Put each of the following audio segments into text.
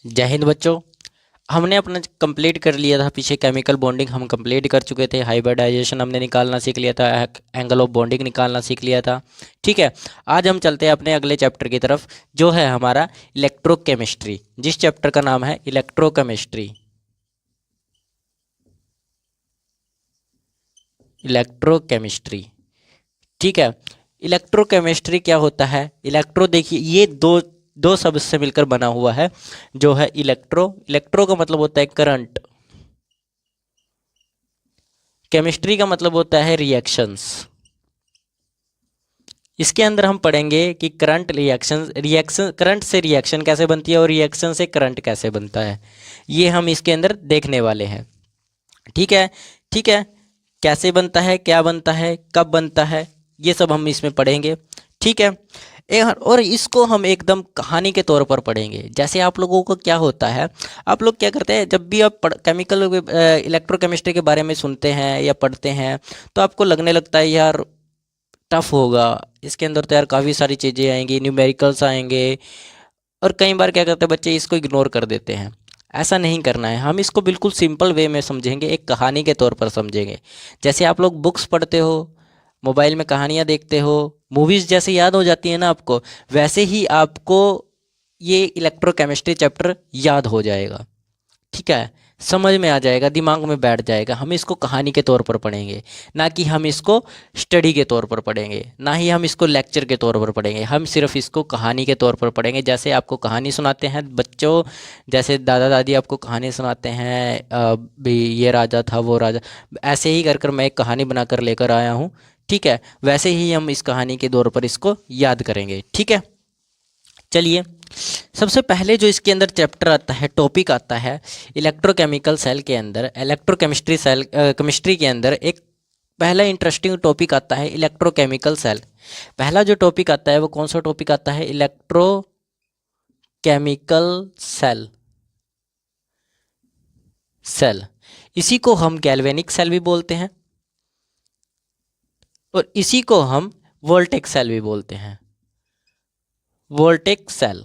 जय हिंद बच्चों। हमने अपना कंप्लीट कर लिया था, पीछे केमिकल बॉन्डिंग हम कंप्लीट कर चुके थे, हाइब्रिडाइजेशन हमने निकालना सीख लिया था, एंगल ऑफ बॉन्डिंग निकालना सीख लिया था। ठीक है, आज हम चलते हैं अपने अगले चैप्टर की तरफ, जो है हमारा इलेक्ट्रोकेमिस्ट्री, जिस चैप्टर का नाम है इलेक्ट्रोकेमिस्ट्री। इलेक्ट्रोकेमिस्ट्री, ठीक है। इलेक्ट्रोकेमिस्ट्री क्या होता है? इलेक्ट्रो, देखिए ये दो दो शब्द से मिलकर बना हुआ है, जो है इलेक्ट्रो। इलेक्ट्रो का मतलब होता है करंट, केमिस्ट्री का मतलब होता है रिएक्शंस। इसके अंदर हम पढ़ेंगे कि करंट रिएक्शन, करंट से रिएक्शन कैसे बनती है और रिएक्शन से करंट कैसे बनता है, ये हम इसके अंदर देखने वाले हैं। ठीक है, ठीक है। कैसे बनता है, क्या बनता है, कब बनता है, ये सब हम इसमें पढ़ेंगे। ठीक है। और इसको हम एकदम कहानी के तौर पर पढ़ेंगे। जैसे आप लोगों को क्या होता है, आप लोग क्या करते हैं, जब भी आप केमिकल इलेक्ट्रोकेमिस्ट्री के बारे में सुनते हैं या पढ़ते हैं, तो आपको लगने लगता है यार टफ होगा, इसके अंदर तो यार काफ़ी सारी चीज़ें आएंगी, न्यूमेरिकल्स आएंगे। और कई बार क्या करते हैं बच्चे, इसको इग्नोर कर देते हैं। ऐसा नहीं करना है, हम इसको बिल्कुल सिंपल वे में समझेंगे, एक कहानी के तौर पर समझेंगे। जैसे आप लोग बुक्स पढ़ते हो, मोबाइल में कहानियाँ देखते हो, मूवीज़ जैसे याद हो जाती है ना आपको, वैसे ही आपको ये इलेक्ट्रोकेमिस्ट्री चैप्टर याद हो जाएगा। ठीक है, समझ में आ जाएगा, दिमाग में बैठ जाएगा। हम इसको कहानी के तौर पर पढ़ेंगे, ना कि हम इसको स्टडी के तौर पर पढ़ेंगे, ना ही हम इसको लेक्चर के तौर पर पढ़ेंगे। हम सिर्फ इसको कहानी के तौर पर पढ़ेंगे। जैसे आपको कहानी सुनाते हैं बच्चों, जैसे दादा दादी आपको कहानी सुनाते हैं, भी ये राजा था वो राजा, ऐसे ही कर कर मैं एक कहानी बनाकर लेकर आया हूँ। ठीक है, वैसे ही हम इस कहानी के तौर पर इसको याद करेंगे। ठीक है, चलिए। सबसे पहले जो इसके अंदर चैप्टर आता है, टॉपिक आता है, इलेक्ट्रोकेमिकल सेल के अंदर, इलेक्ट्रोकेमिस्ट्री सेल, केमिस्ट्री के अंदर एक पहला इंटरेस्टिंग टॉपिक आता है इलेक्ट्रोकेमिकल सेल। पहला जो टॉपिक आता है वो कौन सा टॉपिक आता है? Electrochemical cell. सेल, इसी को हम गैल्वेनिक सेल भी बोलते हैं और इसी को हम वोल्टेक सेल भी बोलते हैं। वोल्टेक सेल,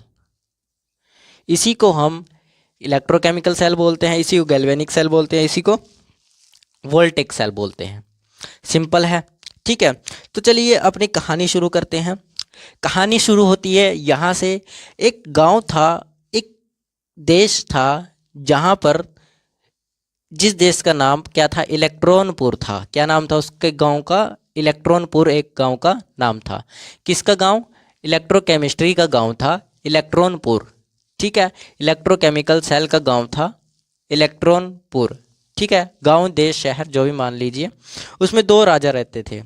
इसी को हम इलेक्ट्रोकेमिकल सेल बोलते हैं, इसी को गैल्वेनिक सेल बोलते हैं, इसी को वोल्टेक सेल बोलते हैं। सिंपल है। ठीक है, तो चलिए अपनी कहानी शुरू करते हैं। कहानी शुरू होती है यहाँ से। एक गांव था, एक देश था, जहाँ पर, जिस देश का नाम क्या था? इलेक्ट्रॉनपुर था। क्या नाम था उसके गांव का? इलेक्ट्रॉनपुर एक गांव का नाम था। किसका गांव? इलेक्ट्रोकेमिस्ट्री का गांव था इलेक्ट्रॉनपुर। ठीक है, इलेक्ट्रोकेमिकल सेल का गांव था इलेक्ट्रॉनपुर। ठीक है, गांव, देश, शहर जो भी मान लीजिए। उसमें दो राजा रहते थे।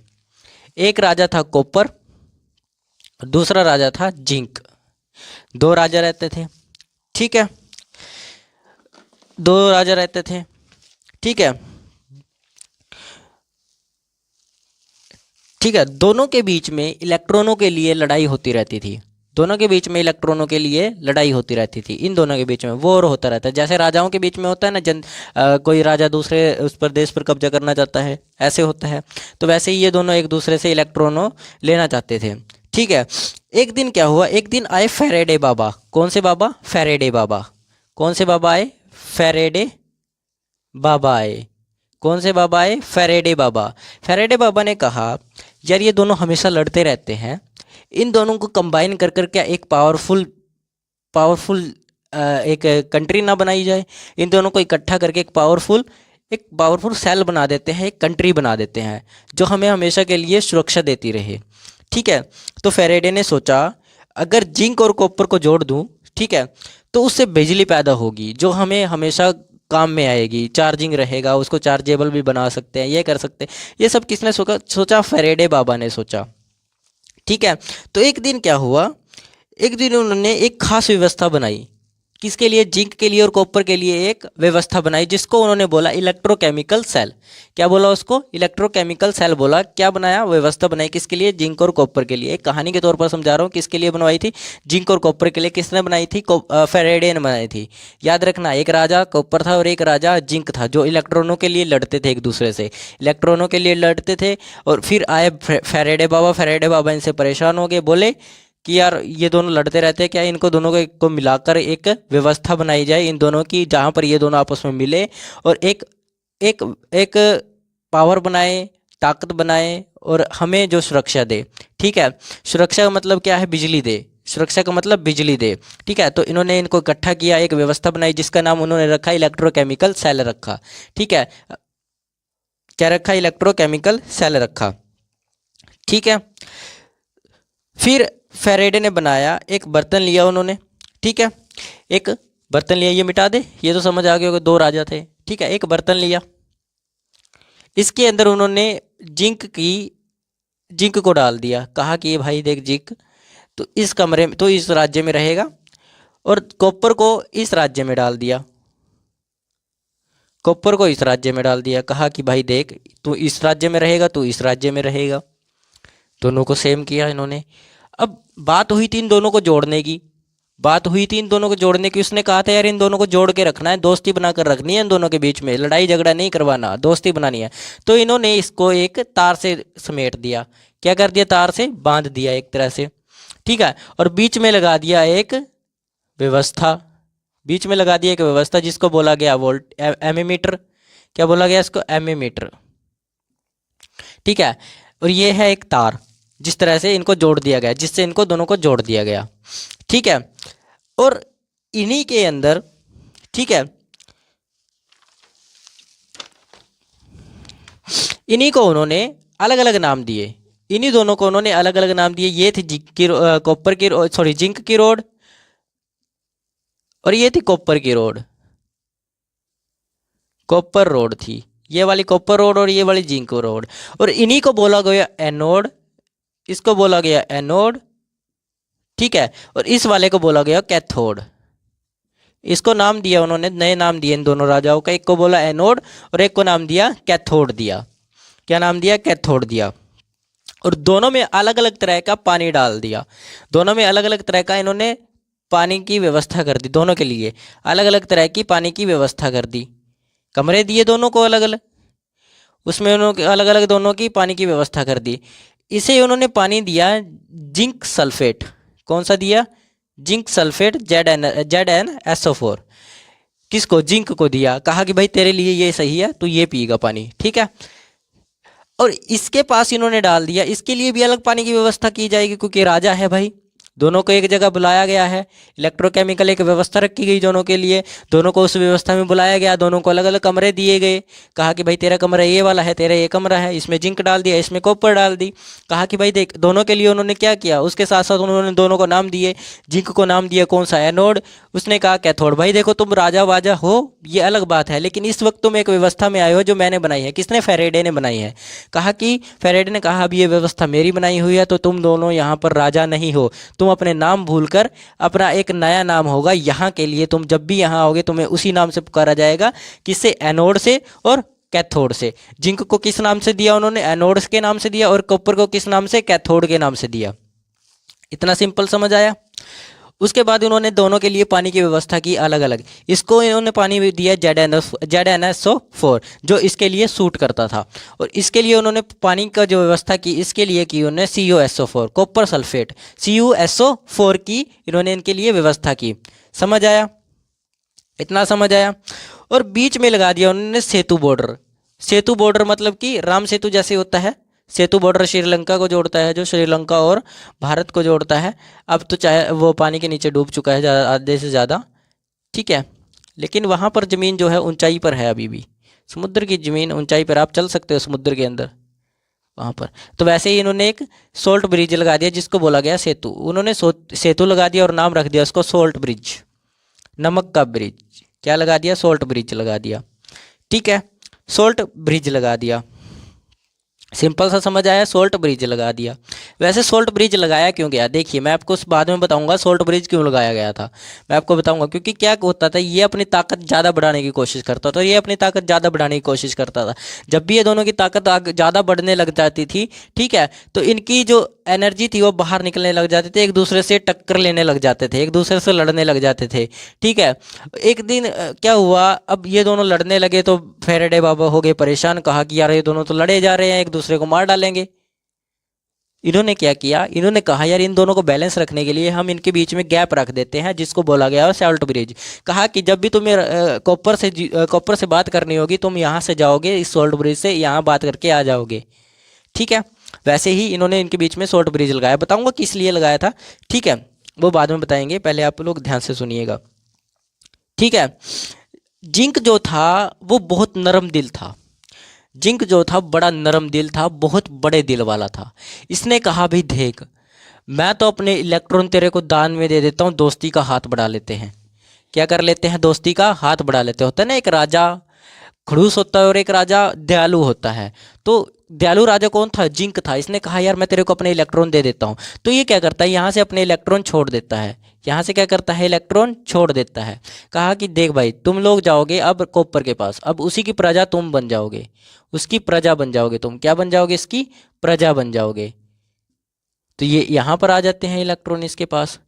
एक राजा था कॉपर, दूसरा राजा था जिंक। दो राजा रहते थे। ठीक है, दो राजा रहते थे। ठीक है, ठीक है। दोनों के बीच में इलेक्ट्रॉनों के लिए लड़ाई होती रहती थी। दोनों के बीच में इलेक्ट्रॉनों के लिए लड़ाई होती रहती थी। इन दोनों के बीच में वॉर होता रहता है। जैसे राजाओं के बीच में होता है ना, कोई राजा दूसरे उस पर देश पर कब्जा करना चाहता है, ऐसे होता है। तो वैसे ही ये दोनों एक दूसरे से इलेक्ट्रॉनों लेना चाहते थे। ठीक है, एक दिन क्या हुआ, एक दिन आए फैराडे बाबा। कौन से बाबा? फैराडे बाबा। कौन से बाबा आए? फैराडे बाबा आए। कौन से बाबा आए? फैराडे बाबा। फैराडे बाबा ने कहा यार ये दोनों हमेशा लड़ते रहते हैं, इन दोनों को कंबाइन कर कर क्या एक पावरफुल पावरफुल एक कंट्री ना बनाई जाए? इन दोनों को इकट्ठा करके एक पावरफुल सेल बना देते हैं, एक कंट्री बना देते हैं जो हमें हमेशा के लिए सुरक्षा देती रहे। ठीक है, तो फैराडे ने सोचा अगर जिंक और कॉपर को जोड़ दूं, ठीक है, तो उससे बिजली पैदा होगी जो हमें हमेशा काम में आएगी, चार्जिंग रहेगा, उसको चार्जेबल भी बना सकते हैं, ये कर सकते हैं। ये सब किसने सोचा? फैराडे बाबा ने सोचा। ठीक है, तो एक दिन क्या हुआ, एक दिन उन्होंने एक खास व्यवस्था बनाई। किसके लिए? जिंक के लिए और कॉपर के लिए एक व्यवस्था बनाई, जिसको उन्होंने बोला इलेक्ट्रोकेमिकल सेल। क्या बोला उसको? इलेक्ट्रोकेमिकल सेल बोला। क्या बनाया? व्यवस्था बनाई। किसके लिए? जिंक और कॉपर के लिए। एक कहानी के तौर पर समझा रहा हूँ, किसके लिए बनवाई थी? जिंक और कॉपर के लिए। किसने बनाई थी? फैराडे ने बनाई थी। याद रखना, एक राजा कॉपर था और एक राजा जिंक था, जो इलेक्ट्रॉनों के लिए लड़ते थे, एक दूसरे से इलेक्ट्रॉनों के लिए लड़ते थे। और फिर आए फैराडे बाबा। फैराडे बाबा इनसे परेशान हो गए, बोले कि यार ये दोनों लड़ते रहते हैं, क्या इनको दोनों को मिलाकर एक व्यवस्था बनाई जाए इन दोनों की, जहाँ पर ये दोनों आपस में मिले और एक एक एक पावर बनाए, ताकत बनाए और हमें जो सुरक्षा दे। ठीक है, सुरक्षा का मतलब क्या है? बिजली दे। सुरक्षा का मतलब बिजली दे। ठीक है, तो इन्होंने इनको इकट्ठा किया, एक व्यवस्था बनाई जिसका नाम उन्होंने रखा इलेक्ट्रोकेमिकल सेल रखा। ठीक है, क्या रखा? इलेक्ट्रोकेमिकल सेल रखा। ठीक है, फिर फैराडे ने बनाया, एक बर्तन लिया उन्होंने। ठीक है, एक बर्तन लिया, ये मिटा दे, ये तो समझ आ गया होगा, दो राजा थे। ठीक है, एक बर्तन लिया, इसके अंदर उन्होंने जिंक को डाल दिया, कहा कि ये भाई देख जिंक तो इस कमरे में, तो इस राज्य में रहेगा, और कॉपर को इस राज्य में डाल दिया, कॉपर को इस राज्य में डाल दिया, कहा कि भाई देख तू इस राज्य में रहेगा, तू इस राज्य में रहेगा। दोनों को सेम किया इन्होंने। अब बात हुई थी इन दोनों को जोड़ने की, बात हुई थी इन दोनों को जोड़ने की। उसने कहा था यार इन दोनों को जोड़ के रखना है, दोस्ती बनाकर रखनी है इन दोनों के बीच में, लड़ाई झगड़ा नहीं करवाना, दोस्ती बनानी है। तो इन्होंने इसको एक तार से समेट दिया, क्या कर दिया? तार से बांध दिया एक तरह से। ठीक है, और बीच में लगा दिया एक व्यवस्था, बीच में लगा दिया एक व्यवस्था जिसको बोला गया वोल्ट एमीमीटर। क्या बोला गया इसको? एमीमीटर। ठीक है, और ये है एक तार, जिस तरह से इनको जोड़ दिया गया, जिससे इनको दोनों को जोड़ दिया गया। ठीक है, और इन्हीं के अंदर, ठीक है, इन्हीं को उन्होंने अलग अलग नाम दिए, इन्हीं दोनों को उन्होंने अलग अलग नाम दिए। ये थी कॉपर की, सॉरी जिंक की रोड, और ये थी कॉपर की रोड, कॉपर रोड थी ये वाली कॉपर रोड, और ये वाली जिंक रोड। और इन्हीं को बोला गया एनोड, इसको बोला गया एनोड। ठीक है, और इस वाले को बोला गया कैथोड। इसको नाम दिया उन्होंने, नए नाम दिए इन दोनों राजाओं का, एक को बोला एनोड और एक को नाम दिया कैथोड दिया। क्या नाम दिया? कैथोड दिया। और दोनों में अलग अलग तरह का पानी डाल दिया, दोनों में अलग अलग तरह का इन्होंने पानी की व्यवस्था कर दी, दोनों के लिए अलग अलग तरह की पानी की व्यवस्था कर दी। कमरे दिए दोनों को अलग अलग, उसमें उन्होंने अलग अलग दोनों की पानी की व्यवस्था कर दी। इसे उन्होंने पानी दिया जिंक सल्फेट। कौन सा दिया? Zinc sulphate, ZnSO4। किसको? जिंक को दिया, कहा कि भाई तेरे लिए ये सही है, तू ये पिएगा पानी। ठीक है, और इसके पास इन्होंने डाल दिया, इसके लिए भी अलग पानी की व्यवस्था की जाएगी क्योंकि राजा है भाई। दोनों को एक जगह बुलाया गया है, इलेक्ट्रोकेमिकल एक व्यवस्था रखी गई दोनों के लिए, दोनों को उस व्यवस्था में बुलाया गया, दोनों को अलग अलग कमरे दिए गए। कहा कि भाई तेरा कमरा ये वाला है, तेरा ये कमरा है, इसमें जिंक डाल दिया, इसमें कॉपर डाल दी। कहा कि भाई देख, दोनों के लिए उन्होंने क्या किया, उसके साथ साथ उन्होंने दोनों को नाम दिए। जिंक को नाम दिया कौन सा? एनोड। उसने कहा कैथोड। भाई देखो तुम राजा वाजा हो ये अलग बात है, लेकिन इस वक्त तुम एक व्यवस्था में आए हो जो मैंने बनाई है। किसने? फैराडे ने बनाई है। कहा कि फैराडे ने कहा अब ये व्यवस्था मेरी बनाई हुई है, तो तुम दोनों यहाँ पर राजा नहीं हो, तुम अपने नाम भूलकर अपना एक नया नाम होगा यहाँ के लिए, तुम जब भी यहाँ आओगे तुम्हें उसी नाम से पुकारा जाएगा। किससे? एनोड से और कैथोड से। जिंक को किस नाम से दिया उन्होंने? एनोड के नाम से दिया, और कॉपर को किस नाम से? कैथोड के नाम से दिया। इतना सिंपल समझ आया? उसके बाद उन्होंने दोनों के लिए पानी की व्यवस्था की अलग अलग। इसको इन्होंने पानी भी दिया ZnSO4 जो इसके लिए सूट करता था, और इसके लिए उन्होंने पानी का जो व्यवस्था की, इसके लिए की उन्होंने CuSO4 कॉपर सल्फेट, CuSO4 की इन्होंने इनके लिए व्यवस्था की। समझ आया? इतना समझ आया? और बीच में लगा दिया उन्होंने सेतु बॉर्डर। सेतु बॉर्डर मतलब कि राम सेतु जैसे होता है, सेतु बॉर्डर श्रीलंका को जोड़ता है, जो श्रीलंका और भारत को जोड़ता है। अब तो चाहे वो पानी के नीचे डूब चुका है आधे से ज़्यादा। ठीक है, लेकिन वहाँ पर ज़मीन जो है ऊंचाई पर है अभी भी, समुद्र की ज़मीन ऊंचाई पर, आप चल सकते हो समुद्र के अंदर वहाँ पर। तो वैसे ही इन्होंने एक सोल्ट ब्रिज लगा दिया जिसको बोला गया सेतु। उन्होंने सेतु लगा दिया और नाम रख दिया उसको सोल्ट ब्रिज, नमक का ब्रिज। क्या लगा दिया? सोल्ट ब्रिज लगा दिया। ठीक है, सोल्ट ब्रिज लगा दिया। सिंपल सा समझ आया? सोल्ट ब्रिज लगा दिया। वैसे सोल्ट ब्रिज लगाया क्यों गया, देखिए मैं आपको उस बाद में बताऊंगा सोल्ट ब्रिज क्यों लगाया गया था, मैं आपको बताऊंगा। क्योंकि क्या होता था, ये अपनी ताकत ज़्यादा बढ़ाने की कोशिश करता था, ये अपनी ताकत ज़्यादा बढ़ाने की कोशिश करता था। जब भी ये दोनों की ताकत ज़्यादा बढ़ने लग जाती थी, ठीक है, तो इनकी जो एनर्जी थी वो बाहर निकलने लग जाते थे, एक दूसरे से टक्कर लेने लग जाते थे, एक दूसरे से लड़ने लग जाते थे। ठीक है, एक दिन क्या हुआ, अब ये दोनों लड़ने लगे तो फैराडे बाबा हो गए परेशान। कहा कि यार ये दोनों तो लड़े जा रहे हैं, एक दूसरे को मार डालेंगे। इन्होंने क्या किया, इन्होंने कहा यार इन दोनों को बैलेंस रखने के लिए हम इनके बीच में गैप रख देते हैं, जिसको बोला गया है सॉल्ट ब्रिज। कहा कि जब भी तुम्हें कॉपर से बात करनी होगी, तुम यहाँ से जाओगे, इस सॉल्ट ब्रिज से यहाँ बात करके आ जाओगे। ठीक है, वैसे ही इन्होंने इनके बीच में सॉल्ट ब्रिज लगाया। बताऊंगा किस लिए लगाया था, ठीक है, वो बाद में बताएंगे, पहले आप लोग ध्यान से सुनिएगा। ठीक है, जिंक जो था वो बहुत नरम दिल था। जिंक जो था बड़ा नरम दिल था, बहुत बड़े दिल वाला था। इसने कहा भाई देख, मैं तो अपने इलेक्ट्रॉन तेरे को दान में दे देता हूँ, दोस्ती का हाथ बढ़ा लेते हैं। क्या कर लेते हैं, दोस्ती का हाथ बढ़ा लेते होता है ना। एक राजा खड़ूस होता है और एक राजा दयालु होता है। तो दयालु राजा कौन था, जिंक था। इसने कहा यार मैं तेरे को अपने इलेक्ट्रॉन दे देता हूँ। तो ये क्या करता है, यहाँ से अपने इलेक्ट्रॉन छोड़ देता है, यहाँ से क्या करता है, इलेक्ट्रॉन छोड़ देता है। कहा कि देख भाई, तुम लोग जाओगे अब कॉपर के पास, अब उसी की प्रजा तुम बन जाओगे, उसकी प्रजा बन जाओगे। तुम क्या बन जाओगे, इसकी प्रजा बन जाओगे। तो ये यहाँ पर आ जाते हैं इलेक्ट्रॉन इसके पास।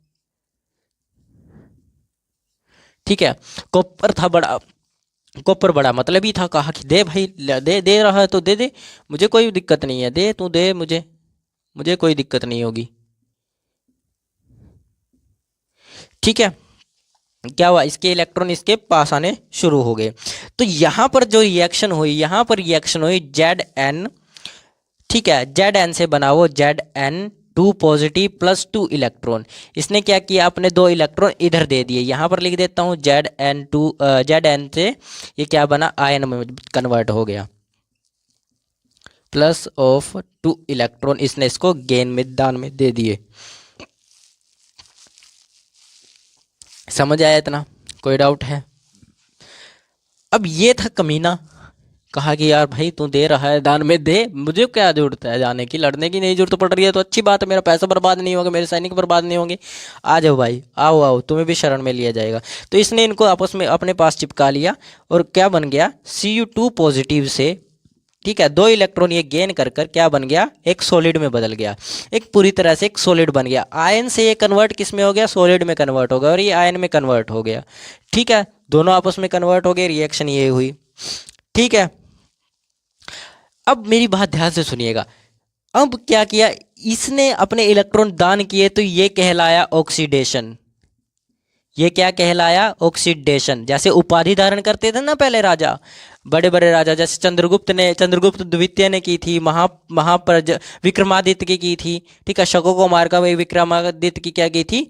ठीक है, कॉपर था बड़ा, कॉपर बड़ा मतलब ही था। कहा कि दे भाई, दे रहा है तो दे दे, मुझे कोई दिक्कत नहीं है, दे तू दे, मुझे कोई दिक्कत नहीं होगी। ठीक है, क्या हुआ, इसके इलेक्ट्रॉन इसके पास आने शुरू हो गए। तो यहाँ पर जो रिएक्शन हुई, यहाँ पर रिएक्शन हुई Zn। ठीक है, Zn से बना वो Zn2 पॉजिटिव प्लस 2 इलेक्ट्रॉन। इसने क्या किया, अपने 2 इलेक्ट्रॉन इधर दे दिए। यहाँ पर लिख देता हूँ Zn से ये क्या बना, आयन में कन्वर्ट हो गया, प्लस ऑफ 2 इलेक्ट्रॉन इसने इसको गेन में, दान में दे दिए। समझ आया इतना, कोई डाउट है। अब ये था कमीना। कहा कि यार भाई तू दे रहा है दान में, दे, मुझे क्या जरूरत है जाने की, लड़ने की नहीं जरूरत पड़ रही है तो अच्छी बात है, मेरा पैसा बर्बाद नहीं होगा, मेरे सैनिक बर्बाद नहीं होंगे। आ जाओ भाई, आओ आओ, तुम्हें भी शरण में लिया जाएगा। तो इसने इनको आपस में अपने पास चिपका लिया और क्या बन गया, Cu2 पॉजिटिव से, ठीक है, 2 इलेक्ट्रॉन ये गेन कर कर क्या बन गया, एक सॉलिड में बदल गया, एक पूरी तरह से एक सॉलिड बन गया। आयन से ये कन्वर्ट किस में हो गया, सॉलिड में कन्वर्ट हो गया, और ये आयन में कन्वर्ट हो गया। ठीक है, दोनों आपस में कन्वर्ट हो गए, रिएक्शन ये हुई। ठीक है, अब मेरी बात ध्यान से सुनिएगा। अब क्या किया, इसने अपने इलेक्ट्रॉन दान किए, तो ये कहलाया ऑक्सीडेशन। ये क्या कहलाया, ऑक्सीडेशन। जैसे उपाधि धारण करते थे ना पहले राजा, बड़े बड़े राजा, जैसे चंद्रगुप्त द्वितीय ने की थी, विक्रमादित्य की थी। ठीक है, शकों को मारकर वही विक्रमादित्य की क्या की थी,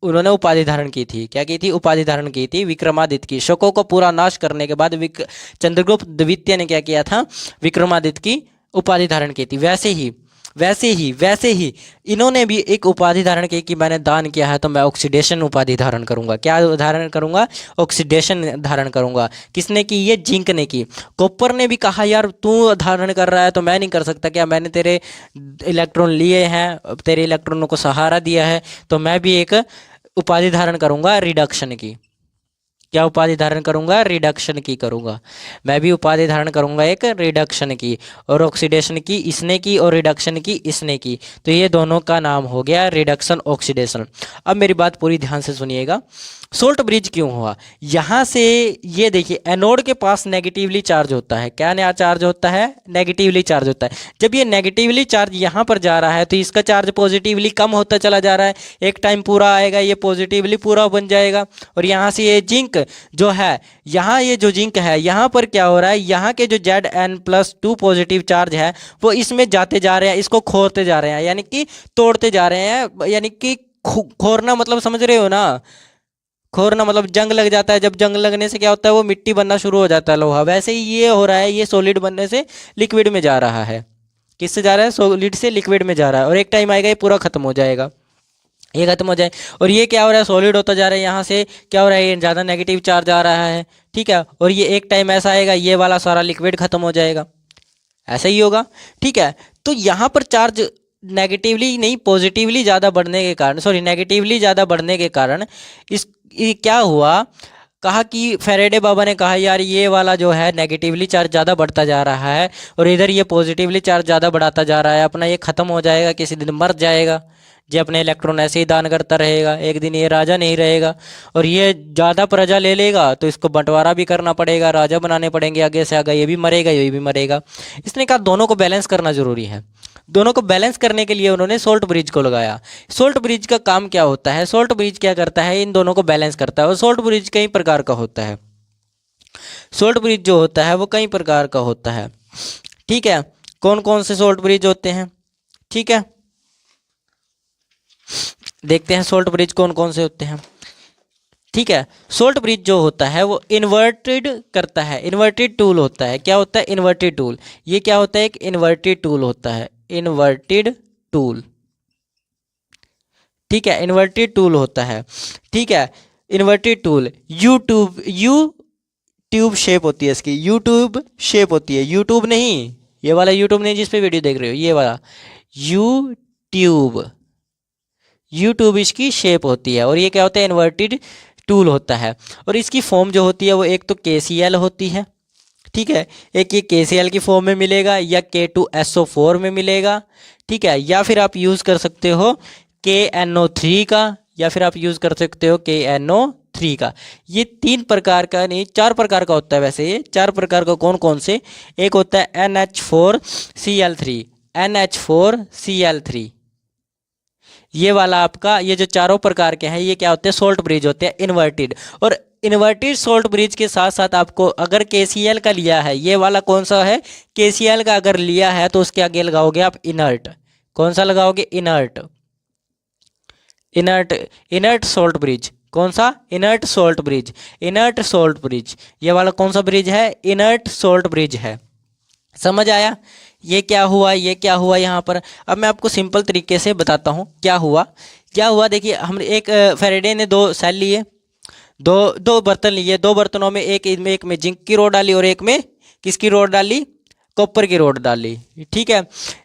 उन्होंने उपाधि धारण की थी। क्या की थी, उपाधि धारण की थी विक्रमादित्य की। शकों को पूरा नाश करने के बाद चंद्रगुप्त द्वितीय ने क्या किया था, विक्रमादित्य की उपाधि धारण की थी। वैसे ही इन्होंने भी एक उपाधि धारण की कि मैंने दान किया है तो मैं ऑक्सीडेशन उपाधि धारण करूंगा। क्या धारण करूंगा, ऑक्सीडेशन धारण करूंगा। किसने की, ये जिंक ने की। कॉपर ने भी कहा यार तू धारण कर रहा है तो मैं नहीं कर सकता क्या, मैंने तेरे इलेक्ट्रॉन लिए हैं, तेरे इलेक्ट्रॉनों को सहारा दिया है, तो मैं भी एक उपाधि धारण करूंगा रिडक्शन की। क्या उपाधि धारण करूंगा, रिडक्शन की करूंगा। मैं भी उपाधि धारण करूंगा एक रिडक्शन की, और ऑक्सीडेशन की इसने की और रिडक्शन की इसने की, तो ये दोनों का नाम हो गया रिडक्शन ऑक्सीडेशन। अब मेरी बात पूरी ध्यान से सुनिएगा। सोल्ट ब्रिज क्यों हुआ, यहाँ से ये देखिए, एनोड के पास नेगेटिवली चार्ज होता है। क्या नया चार्ज होता है, नेगेटिवली चार्ज होता है। जब ये नेगेटिवली चार्ज यहाँ पर जा रहा है तो इसका चार्ज पॉजिटिवली कम होता चला जा रहा है। एक टाइम पूरा आएगा ये पॉजिटिवली पूरा बन जाएगा, और यहाँ से ये जिंक जो है, यहाँ ये जो जिंक है, यहाँ पर क्या हो रहा है, यहाँ के जो Zn+2 पॉजिटिव चार्ज है वो इसमें जाते जा रहे हैं, इसको खोरते जा रहे हैं, यानी कि तोड़ते जा रहे हैं। यानी कि खोरना मतलब समझ रहे हो ना, खोरना मतलब जंग लग जाता है, जब जंग लगने से क्या होता है, वो मिट्टी बनना शुरू हो जाता है, लोहा। वैसे ही ये हो रहा है, ये सॉलिड बनने से लिक्विड में जा रहा है। किससे जा रहा है, सॉलिड से लिक्विड में जा रहा है, और एक टाइम आएगा ये पूरा खत्म हो जाएगा, ये खत्म हो जाए। और ये क्या हो रहा है, सॉलिड होता जा रहा है, यहाँ से क्या हो रहा है, ये ज़्यादा नेगेटिव चार्ज आ रहा है। ठीक है, और ये एक टाइम ऐसा आएगा, ये वाला सारा लिक्विड खत्म हो जाएगा, ऐसा ही होगा। ठीक है, तो यहाँ पर चार्ज नेगेटिवली नहीं पॉजिटिवली ज़्यादा बढ़ने के कारण, नेगेटिवली ज़्यादा बढ़ने के कारण ये क्या हुआ, कहा कि फैराडे बाबा ने कहा यार ये वाला जो है नेगेटिवली चार्ज ज़्यादा बढ़ता जा रहा है, और इधर ये पॉजिटिवली चार्ज ज़्यादा बढ़ाता जा रहा है, अपना ये ख़त्म हो जाएगा, किसी दिन मर जाएगा। ये अपने इलेक्ट्रॉन ऐसे ही दान करता रहेगा, एक दिन ये राजा नहीं रहेगा और ये ज़्यादा प्रजा ले लेगा तो इसको बंटवारा भी करना पड़ेगा, राजा बनाने पड़ेंगे आगे से आगे, ये भी मरेगा ये भी मरेगा। इसने कहा दोनों को बैलेंस करना जरूरी है। दोनों को बैलेंस करने के लिए उन्होंने सोल्ट ब्रिज को लगाया। सोल्ट ब्रिज का काम क्या होता है? सोल्ट ब्रिज क्या करता है? इन दोनों को बैलेंस करता है। और सोल्ट ब्रिज कई प्रकार का होता है। सोल्ट ब्रिज जो होता है वो कई प्रकार का होता है। ठीक है, कौन कौन से सोल्ट ब्रिज होते हैं? ठीक है, देखते हैं सोल्ट ब्रिज कौन कौन से होते हैं। ठीक है, सोल्ट ब्रिज जो होता है वो इन्वर्टेड करता है, इन्वर्टेड टूल होता है। क्या होता है? Inverted tool. ये क्या होता है? एक इन्वर्टेड टूल होता है, इन्वर्टेड टूल। ठीक है, इन्वर्टेड टूल होता है। ठीक है, inverted tool you tube shape होती है इसकी, यूट्यूब शेप होती है, यूट्यूब नहीं, ये वाला यूट्यूब नहीं जिस पे वीडियो देख रहे हो, ये वाला यूट्यूब इसकी शेप होती है। और ये क्या होता है? इन्वर्टेड टूल होता है। और इसकी फॉर्म जो होती है वो एक तो KCl होती है, ठीक है, एक ये KCl की फॉर्म में मिलेगा या K2SO4 में मिलेगा। ठीक है, या फिर आप यूज़ कर सकते हो KNO3 का, या फिर आप यूज़ कर सकते हो KNO3 का। ये 3 प्रकार का नहीं 4 प्रकार का होता है वैसे। ये 4 प्रकार का कौन कौन से? एक होता है NH4Cl3, NH4Cl3, ये वाला आपका, ये जो चारों प्रकार के हैं ये क्या होते हैं? सोल्ट ब्रिज होते हैं इन्वर्टेड। और इन्वर्टेड सोल्ट ब्रिज के साथ साथ आपको अगर KCl का लिया है, ये वाला कौन सा है? KCl का अगर लिया है तो उसके आगे लगाओगे आप इनर्ट। कौन सा लगाओगे? Inert, inert, inert salt bridge. कौन सा? Inert salt bridge, inert salt bridge. ये वाला कौन सा ब्रिज है? इनर्ट सोल्ट ब्रिज है। समझ आया? ये क्या हुआ, ये क्या हुआ यहाँ पर? अब मैं आपको सिंपल तरीके से बताता हूँ क्या हुआ। क्या हुआ देखिए, हम एक फैराडे ने 2 सेल लिए, दो बर्तन लिए, 2 बर्तनों में एक में जिंक की रॉड डाली और एक में किसकी रॉड डाली? कॉपर की रॉड डाली। ठीक है,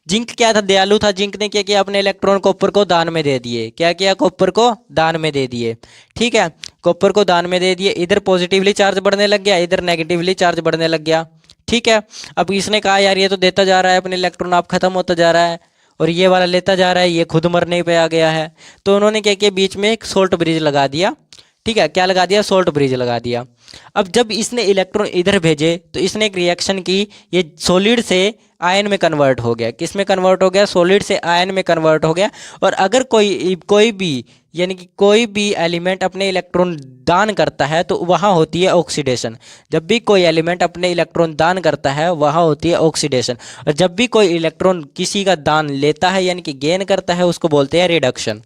जिंक क्या था? दयालु था। जिंक ने क्या किया? अपने इलेक्ट्रॉन कॉपर को दान में दे दिए। क्या किया? कॉपर को दान में दे दिए। ठीक है, कॉपर को दान में दे दिए। इधर पॉजिटिवली चार्ज बढ़ने लग गया, इधर नेगेटिवली चार्ज बढ़ने लग गया। ठीक है, अब इसने कहा यार ये तो देता जा रहा है अपने इलेक्ट्रॉन, आप खत्म होता जा रहा है, और ये वाला लेता जा रहा है, ये खुद मरने पे आ गया है। तो उन्होंने क्या किया? बीच में एक सोल्ट ब्रिज लगा दिया। ठीक है, क्या लगा दिया? सोल्ट ब्रिज लगा दिया। अब जब इसने इलेक्ट्रॉन इधर भेजे तो इसने एक रिएक्शन की, ये सॉलिड से आयन में कन्वर्ट हो गया। किस में कन्वर्ट हो गया? सॉलिड से आयन में कन्वर्ट हो गया। और अगर कोई भी यानी कि कोई भी एलिमेंट अपने इलेक्ट्रॉन दान करता है तो वहाँ होती है ऑक्सीडेशन। जब भी कोई एलिमेंट अपने इलेक्ट्रॉन दान करता है वहाँ होती है ऑक्सीडेशन। और जब भी कोई इलेक्ट्रॉन किसी का दान लेता है यानी कि गेन करता है उसको बोलते हैं रिडक्शन।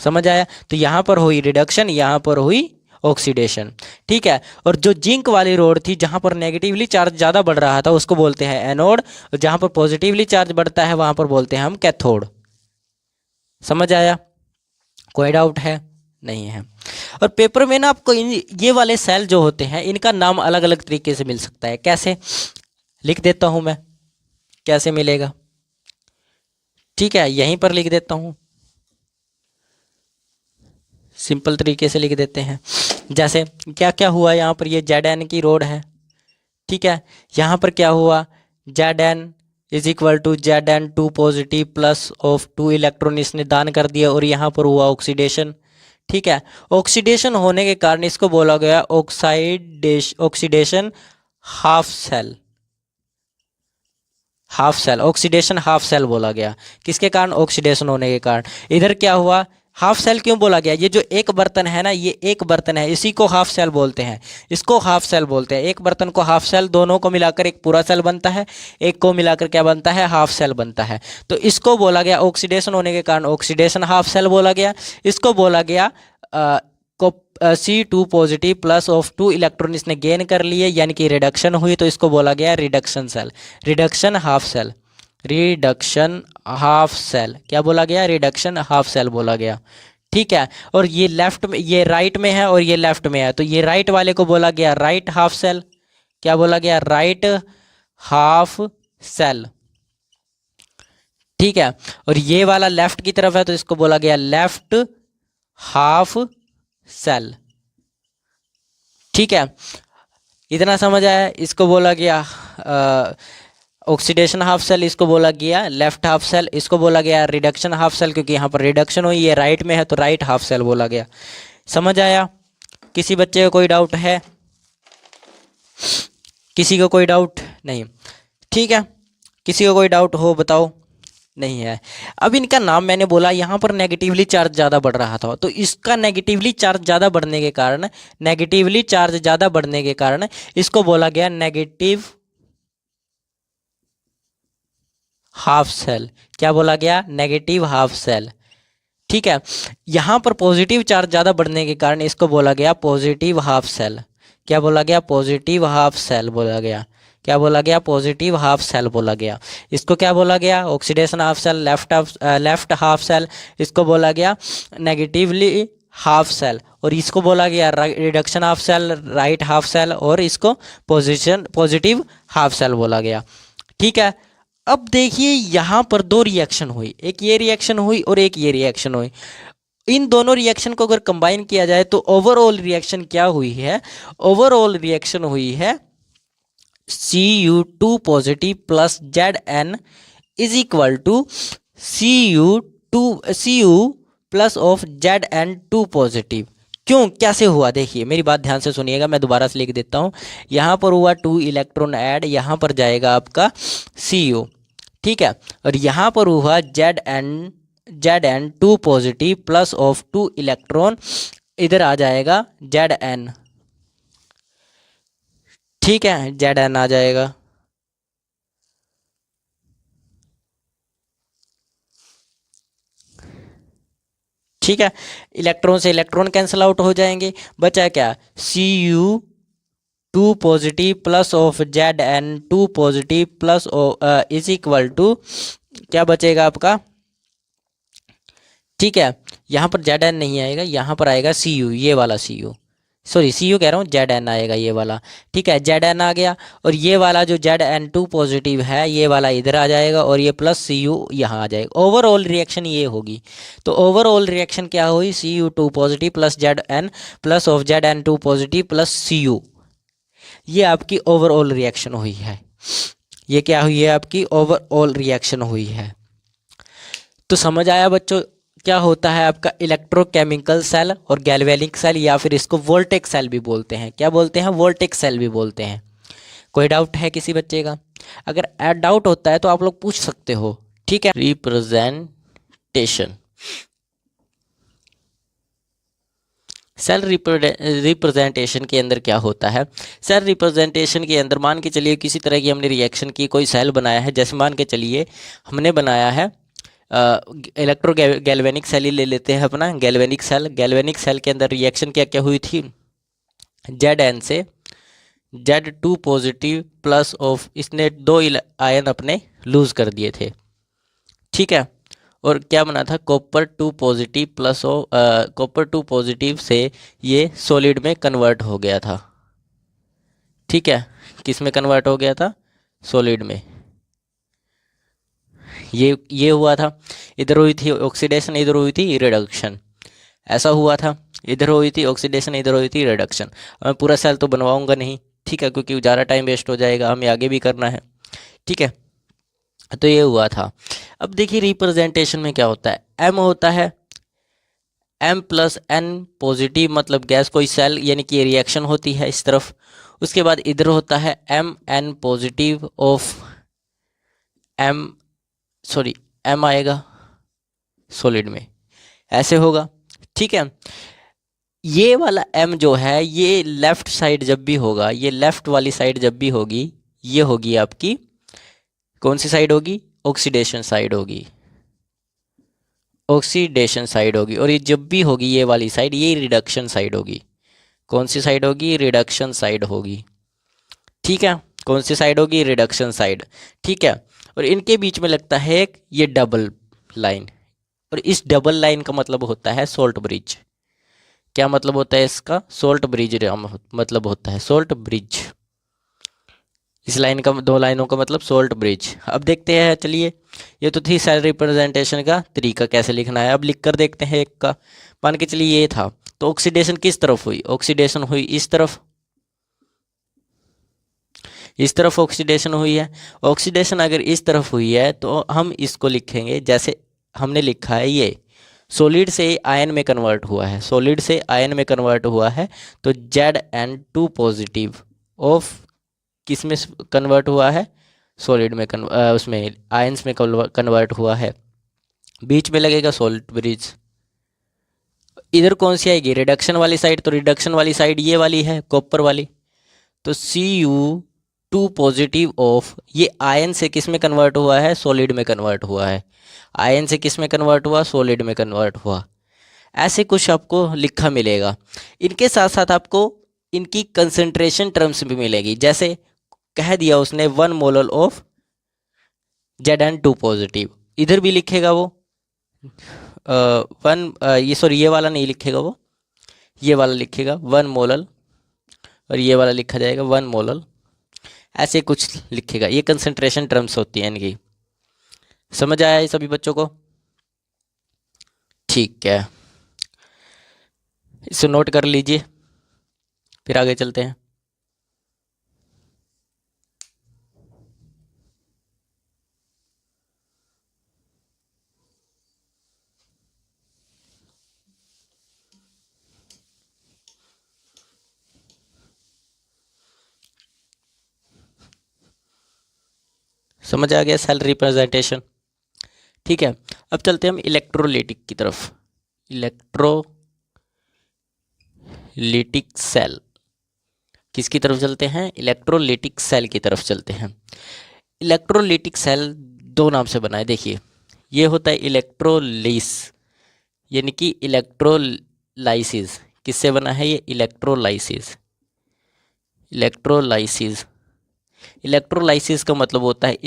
समझ आया? तो यहाँ पर हुई रिडक्शन, यहाँ पर हुई ऑक्सीडेशन। ठीक है, और जो जिंक वाली रोड थी जहाँ पर नेगेटिवली चार्ज ज़्यादा बढ़ रहा था उसको बोलते हैं एनोड, और जहाँ पर पॉजिटिवली चार्ज बढ़ता है वहाँ पर बोलते हैं हम कैथोड। समझ आया? कोई डाउट है? नहीं है। और पेपर में ना आपको ये वाले सेल जो होते हैं इनका नाम अलग अलग तरीके से मिल सकता है। कैसे? लिख देता हूँ मैं, कैसे मिलेगा। ठीक है, यहीं पर लिख देता हूँ, सिंपल तरीके से लिख देते हैं। जैसे क्या क्या हुआ यहाँ पर, ये Zn की रोड है। ठीक है, यहाँ पर क्या हुआ? Zn is equal to Zn2 positive plus of 2 electron इसने दान कर दिया और यहाँ पर हुआ ऑक्सीडेशन। ठीक है, ऑक्सीडेशन होने के कारण इसको बोला गया oxidation half cell, half cell, oxidation half cell बोला गया। किसके कारण? ऑक्सीडेशन होने के कारण। इधर क्या हुआ? हाफ सेल क्यों बोला गया? ये जो एक बर्तन है ना, ये एक बर्तन है, इसी को हाफ सेल बोलते हैं, इसको हाफ सेल बोलते हैं। एक बर्तन को हाफ सेल, दोनों को मिलाकर एक पूरा सेल बनता है, एक को मिलाकर क्या बनता है? हाफ सेल बनता है। तो इसको बोला गया ऑक्सीडेशन होने के कारण ऑक्सीडेशन हाफ सेल बोला गया। इसको बोला गया C2 positive plus of 2 electron इसने गेन कर लिए यानी कि रिडक्शन हुई, तो इसको बोला गया reduction cell, reduction half cell, reduction half cell. क्या बोला गया? रिडक्शन हाफ सेल बोला गया। ठीक है, और ये लेफ्ट में, ये राइट में है और ये लेफ्ट में है, तो ये राइट वाले को बोला गया राइट हाफ सेल। क्या बोला गया? Right half cell. ठीक है, और ये वाला लेफ्ट की तरफ है तो इसको बोला गया लेफ्ट हाफ सेल। ठीक है, इतना समझ आया? इसको बोला गया ऑक्सीडेशन हाफ सेल इसको बोला गया लेफ्ट हाफ सेल, इसको बोला गया रिडक्शन हाफ सेल, क्योंकि यहाँ पर रिडक्शन हुई है राइट में है तो राइट हाफ सेल बोला गया। समझ आया? किसी बच्चे को कोई डाउट है? किसी को कोई डाउट नहीं? ठीक है, किसी को कोई डाउट हो बताओ? नहीं है। अब इनका नाम मैंने बोला, यहाँ पर नेगेटिवली चार्ज ज़्यादा बढ़ रहा था, तो इसका नेगेटिवली चार्ज ज़्यादा बढ़ने के कारण, नेगेटिवली चार्ज ज़्यादा बढ़ने के कारण इसको बोला गया नेगेटिव हाफ सेल। क्या बोला गया? Negative half cell. ठीक है, यहाँ पर पॉजिटिव चार्ज ज़्यादा बढ़ने के कारण इसको बोला गया पॉजिटिव हाफ सेल। क्या बोला गया? पॉजिटिव हाफ सेल बोला गया। क्या बोला गया? पॉजिटिव हाफ सेल बोला गया। इसको क्या बोला गया? Oxidation half cell, left half cell. इसको बोला गया नेगेटिवली हाफ सेल, और इसको बोला गया reduction half cell, right half cell, और इसको पॉजिटिव हाफ सेल बोला गया। ठीक है, अब देखिए यहाँ पर दो रिएक्शन हुई, एक ये रिएक्शन हुई और एक ये रिएक्शन हुई। इन दोनों रिएक्शन को अगर कंबाइन किया जाए तो ओवरऑल रिएक्शन क्या हुई है? ओवरऑल रिएक्शन हुई है Cu2 positive plus Zn is equal to Cu plus of Zn2 positive. क्यों, कैसे हुआ? देखिए मेरी बात ध्यान से सुनिएगा, मैं दोबारा से लिख देता हूँ। यहाँ पर हुआ 2 इलेक्ट्रॉन ऐड, यहाँ पर जाएगा आपका Cu। ठीक है, और यहाँ पर हुआ Zn2 positive plus of 2 electron, इधर आ जाएगा Zn। ठीक है, Zn आ जाएगा। ठीक है, इलेक्ट्रॉन से इलेक्ट्रॉन कैंसिल आउट हो जाएंगे, बचा क्या? Cu2 positive plus of Zn2 positive plus is equal to क्या बचेगा आपका? ठीक है, यहाँ पर Zn नहीं आएगा, यहाँ पर आएगा Cu, ये वाला Cu, सॉरी Cu कह रहा हूँ, Zn आएगा ये वाला। ठीक है, Zn आ गया, और ये वाला जो Zn2 पॉजिटिव है ये वाला इधर आ जाएगा, और ये प्लस Cu यहाँ आ जाएगा। ओवरऑल रिएक्शन ये होगी। तो ओवरऑल रिएक्शन क्या हुई? Cu2 positive plus Zn plus of Zn2 positive plus Cu, ये आपकी ओवरऑल रिएक्शन हुई है। ये क्या हुई है? आपकी ओवरऑल रिएक्शन हुई है। तो समझ आया बच्चों क्या होता है आपका इलेक्ट्रोकेमिकल सेल और गैल्वेनिक सेल, या फिर इसको वोल्टेक सेल भी बोलते हैं। क्या बोलते हैं? वोल्टेक सेल भी बोलते हैं। कोई डाउट है किसी बच्चे का? अगर डाउट होता है तो आप लोग पूछ सकते हो। ठीक है, रिप्रेजेंटेशन, सेल रिप्रेजेंटेशन के अंदर क्या होता है? सेल रिप्रेजेंटेशन के अंदर मान के चलिए किसी तरह की हमने रिएक्शन की, कोई सेल बनाया है, जैसे मान के चलिए हमने बनाया है इलेक्ट्रो गैल्वेनिक सेल ही ले लेते हैं अपना, गैल्वेनिक सेल। गैल्वेनिक सेल के अंदर रिएक्शन क्या क्या हुई थी? Zn से Z2 पॉजिटिव प्लस ऑफ, इसने 2 आयन अपने लूज कर दिए थे। ठीक है, और क्या बना था? Copper 2 positive plus of copper 2 positive से ये सॉलिड में कन्वर्ट हो गया था। ठीक है, किस में कन्वर्ट हो गया था? सॉलिड में। ये हुआ था। इधर हुई थी ऑक्सीडेशन, इधर हुई थी रिडक्शन, ऐसा हुआ था। इधर हुई थी ऑक्सीडेशन, इधर हुई थी रिडक्शन। मैं पूरा सेल तो बनवाऊंगा नहीं, ठीक है, क्योंकि ज़्यादा टाइम वेस्ट हो जाएगा, हमें आगे भी करना है। ठीक है, तो ये हुआ था। अब देखिए रिप्रेजेंटेशन में क्या होता है? M होता है, M प्लस N पॉजिटिव मतलब गैस, कोई सेल यानी कि रिएक्शन होती है इस तरफ। उसके बाद इधर होता है MN पॉजिटिव ऑफ M आएगा सॉलिड में, ऐसे होगा। ठीक है, ये वाला M जो है ये लेफ्ट साइड जब भी होगा, ये लेफ्ट वाली साइड जब भी होगी, ये होगी आपकी कौन सी साइड होगी? ऑक्सीडेशन साइड होगी, ऑक्सीडेशन साइड होगी। और ये जब भी होगी ये वाली साइड, ये रिडक्शन साइड होगी। कौन सी साइड होगी? रिडक्शन साइड होगी। ठीक है, कौन सी साइड होगी? Reduction side. ठीक है, और इनके बीच में लगता है एक ये डबल लाइन, और इस डबल लाइन का मतलब होता है सोल्ट ब्रिज। क्या मतलब होता है इसका? सोल्ट ब्रिज मतलब होता है सोल्ट ब्रिज। इस लाइन का, 2 लाइनों का मतलब सोल्ट ब्रिज। अब देखते हैं, चलिए ये तो थी सेल रिप्रेजेंटेशन का तरीका कैसे लिखना है। अब लिख कर देखते हैं एक का। मान के चलिए ये था, तो ऑक्सीडेशन किस तरफ हुई? ऑक्सीडेशन हुई इस तरफ, इस तरफ ऑक्सीडेशन हुई है। ऑक्सीडेशन अगर इस तरफ हुई है तो हम इसको लिखेंगे, जैसे हमने लिखा है ये सॉलिड से आयन में कन्वर्ट हुआ है, सॉलिड से आयन में कन्वर्ट हुआ है, तो Zn2 पॉजिटिव ऑफ किस में कन्वर्ट हुआ है, सॉलिड में उसमें आयंस में कन्वर्ट हुआ है। बीच में लगेगा सॉल्ट ब्रिज। इधर कौन सी आएगी, रिडक्शन वाली साइड, तो रिडक्शन वाली साइड ये वाली है कॉपर वाली, तो Cu2 पॉजिटिव ऑफ, ये आयन से किस में कन्वर्ट हुआ है, सॉलिड में कन्वर्ट हुआ है। आयन से किस में कन्वर्ट हुआ, सॉलिड में कन्वर्ट हुआ। ऐसे कुछ आपको लिखा मिलेगा। इनके साथ साथ आपको इनकी कंसंट्रेशन टर्म्स भी मिलेगी, जैसे कह दिया उसने 1 मोलर ऑफ Zn2 पॉजिटिव, इधर भी लिखेगा वो ये सॉरी ये वाला नहीं लिखेगा वो, ये वाला लिखेगा 1 मोलर, और ये वाला लिखा जाएगा 1 मोलर, ऐसे कुछ लिखेगा। ये कंसंट्रेशन टर्म्स होती हैं इनकी। समझ आया ये सभी बच्चों को? ठीक है, इसे नोट कर लीजिए, फिर आगे चलते हैं। समझ आ गया सेल रिप्रेजेंटेशन? ठीक है, अब चलते हैं हम इलेक्ट्रोलिटिक की तरफ। इलेक्ट्रोलिटिक सेल, किसकी तरफ चलते हैं, इलेक्ट्रोलिटिक सेल की तरफ चलते हैं। इलेक्ट्रोलिटिक सेल दो नाम से बना है, देखिए ये होता है इलेक्ट्रोलिस, यानी कि इलेक्ट्रोलाइसिस। किससे बना है ये, इलेक्ट्रोलाइसिस। इलेक्ट्रोलाइसिस, इलेक्ट्रोलाइसिस का मतलब होता है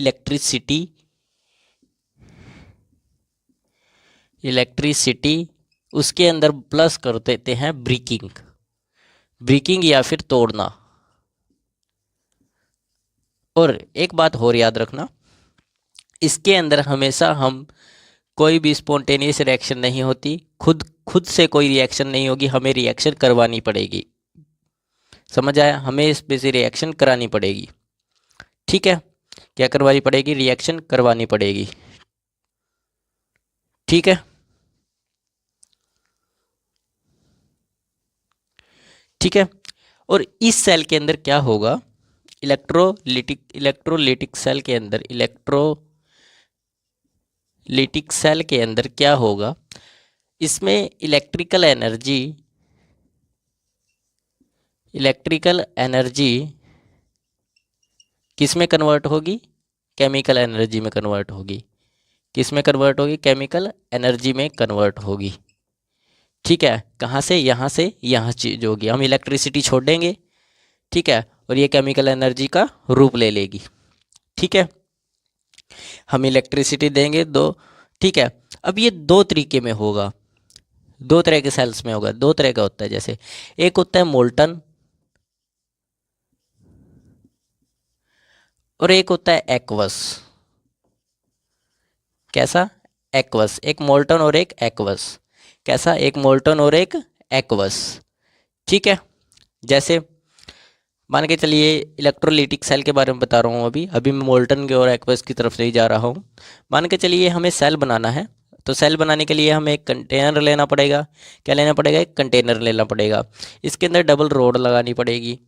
इलेक्ट्रिसिटी उसके अंदर प्लस कर देते हैं ब्रेकिंग या फिर तोड़ना। और एक बात और याद रखना, इसके अंदर हमेशा हम कोई भी स्पॉन्टेनियस रिएक्शन नहीं होती, खुद से कोई रिएक्शन नहीं होगी, हमें रिएक्शन करवानी पड़ेगी। समझ आया, हमें इस पे से रिएक्शन करानी पड़ेगी। ठीक है, क्या करवानी पड़ेगी, रिएक्शन करवानी पड़ेगी। ठीक है, ठीक है। और इस सेल के अंदर क्या होगा, इलेक्ट्रोलिटिक सेल के अंदर, इलेक्ट्रोलिटिक सेल के अंदर क्या होगा, इसमें इलेक्ट्रिकल एनर्जी किस में कन्वर्ट होगी, केमिकल एनर्जी में कन्वर्ट होगी। किस में कन्वर्ट होगी, केमिकल एनर्जी में कन्वर्ट होगी। ठीक है, कहाँ से यहाँ चीज होगी, हम इलेक्ट्रिसिटी छोड़ देंगे, ठीक है, और ये केमिकल एनर्जी का रूप ले लेगी। ठीक है, हम इलेक्ट्रिसिटी देंगे दो। ठीक है, अब ये दो तरीके में होगा, दो तरह के सेल्स में होगा, दो तरह का होता है। जैसे एक होता है मोल्टन और एक होता है एक्वस। कैसा, एक्वस, एक मोल्टन और एक एक्वस। कैसा, एक मोल्टन और एक एक्वस। ठीक है, जैसे मान के चलिए इलेक्ट्रोलिटिक सेल के बारे में बता रहा हूँ, अभी मैं मोल्टन के और एक्वस की तरफ से ही जा रहा हूँ। मान के चलिए हमें सेल बनाना है, तो सेल बनाने के लिए हमें एक कंटेनर लेना पड़ेगा। क्या लेना पड़ेगा, एक कंटेनर लेना पड़ेगा। इसके अंदर डबल रोड लगानी पड़ेगी।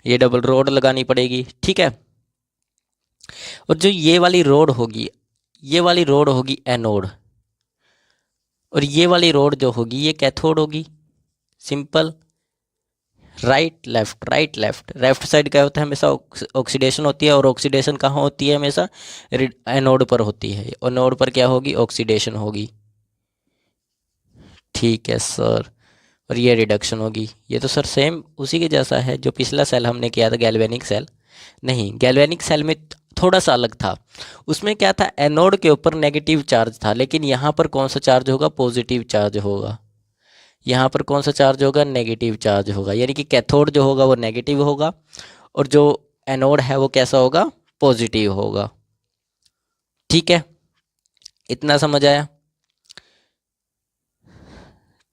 ये डबल रोड लगानी पड़ेगी। ठीक है, और जो ये वाली रोड होगी, ये वाली रोड होगी एनोड, और ये वाली रोड जो होगी ये कैथोड होगी। Simple, right left. Left side क्या होता है, हमेशा ऑक्सीडेशन होती है, और ऑक्सीडेशन कहाँ होती है, हमेशा एनोड पर होती है, और नोड पर क्या होगी, ऑक्सीडेशन होगी। ठीक है सर, और ये रिडक्शन होगी। ये तो सर सेम उसी के जैसा है जो पिछला सेल हमने किया था, गैल्वेनिक सेल। नहीं, गैल्वेनिक सेल में थोड़ा सा अलग था। उसमें क्या था, एनोड के ऊपर नेगेटिव चार्ज था, लेकिन यहाँ पर कौन सा चार्ज होगा, पॉजिटिव चार्ज होगा। यहाँ पर कौन सा चार्ज होगा, नेगेटिव चार्ज होगा। यानी कि कैथोड जो होगा वो नेगेटिव होगा, और जो एनोड है वो कैसा होगा, पॉजिटिव होगा। ठीक है, इतना समझ आया?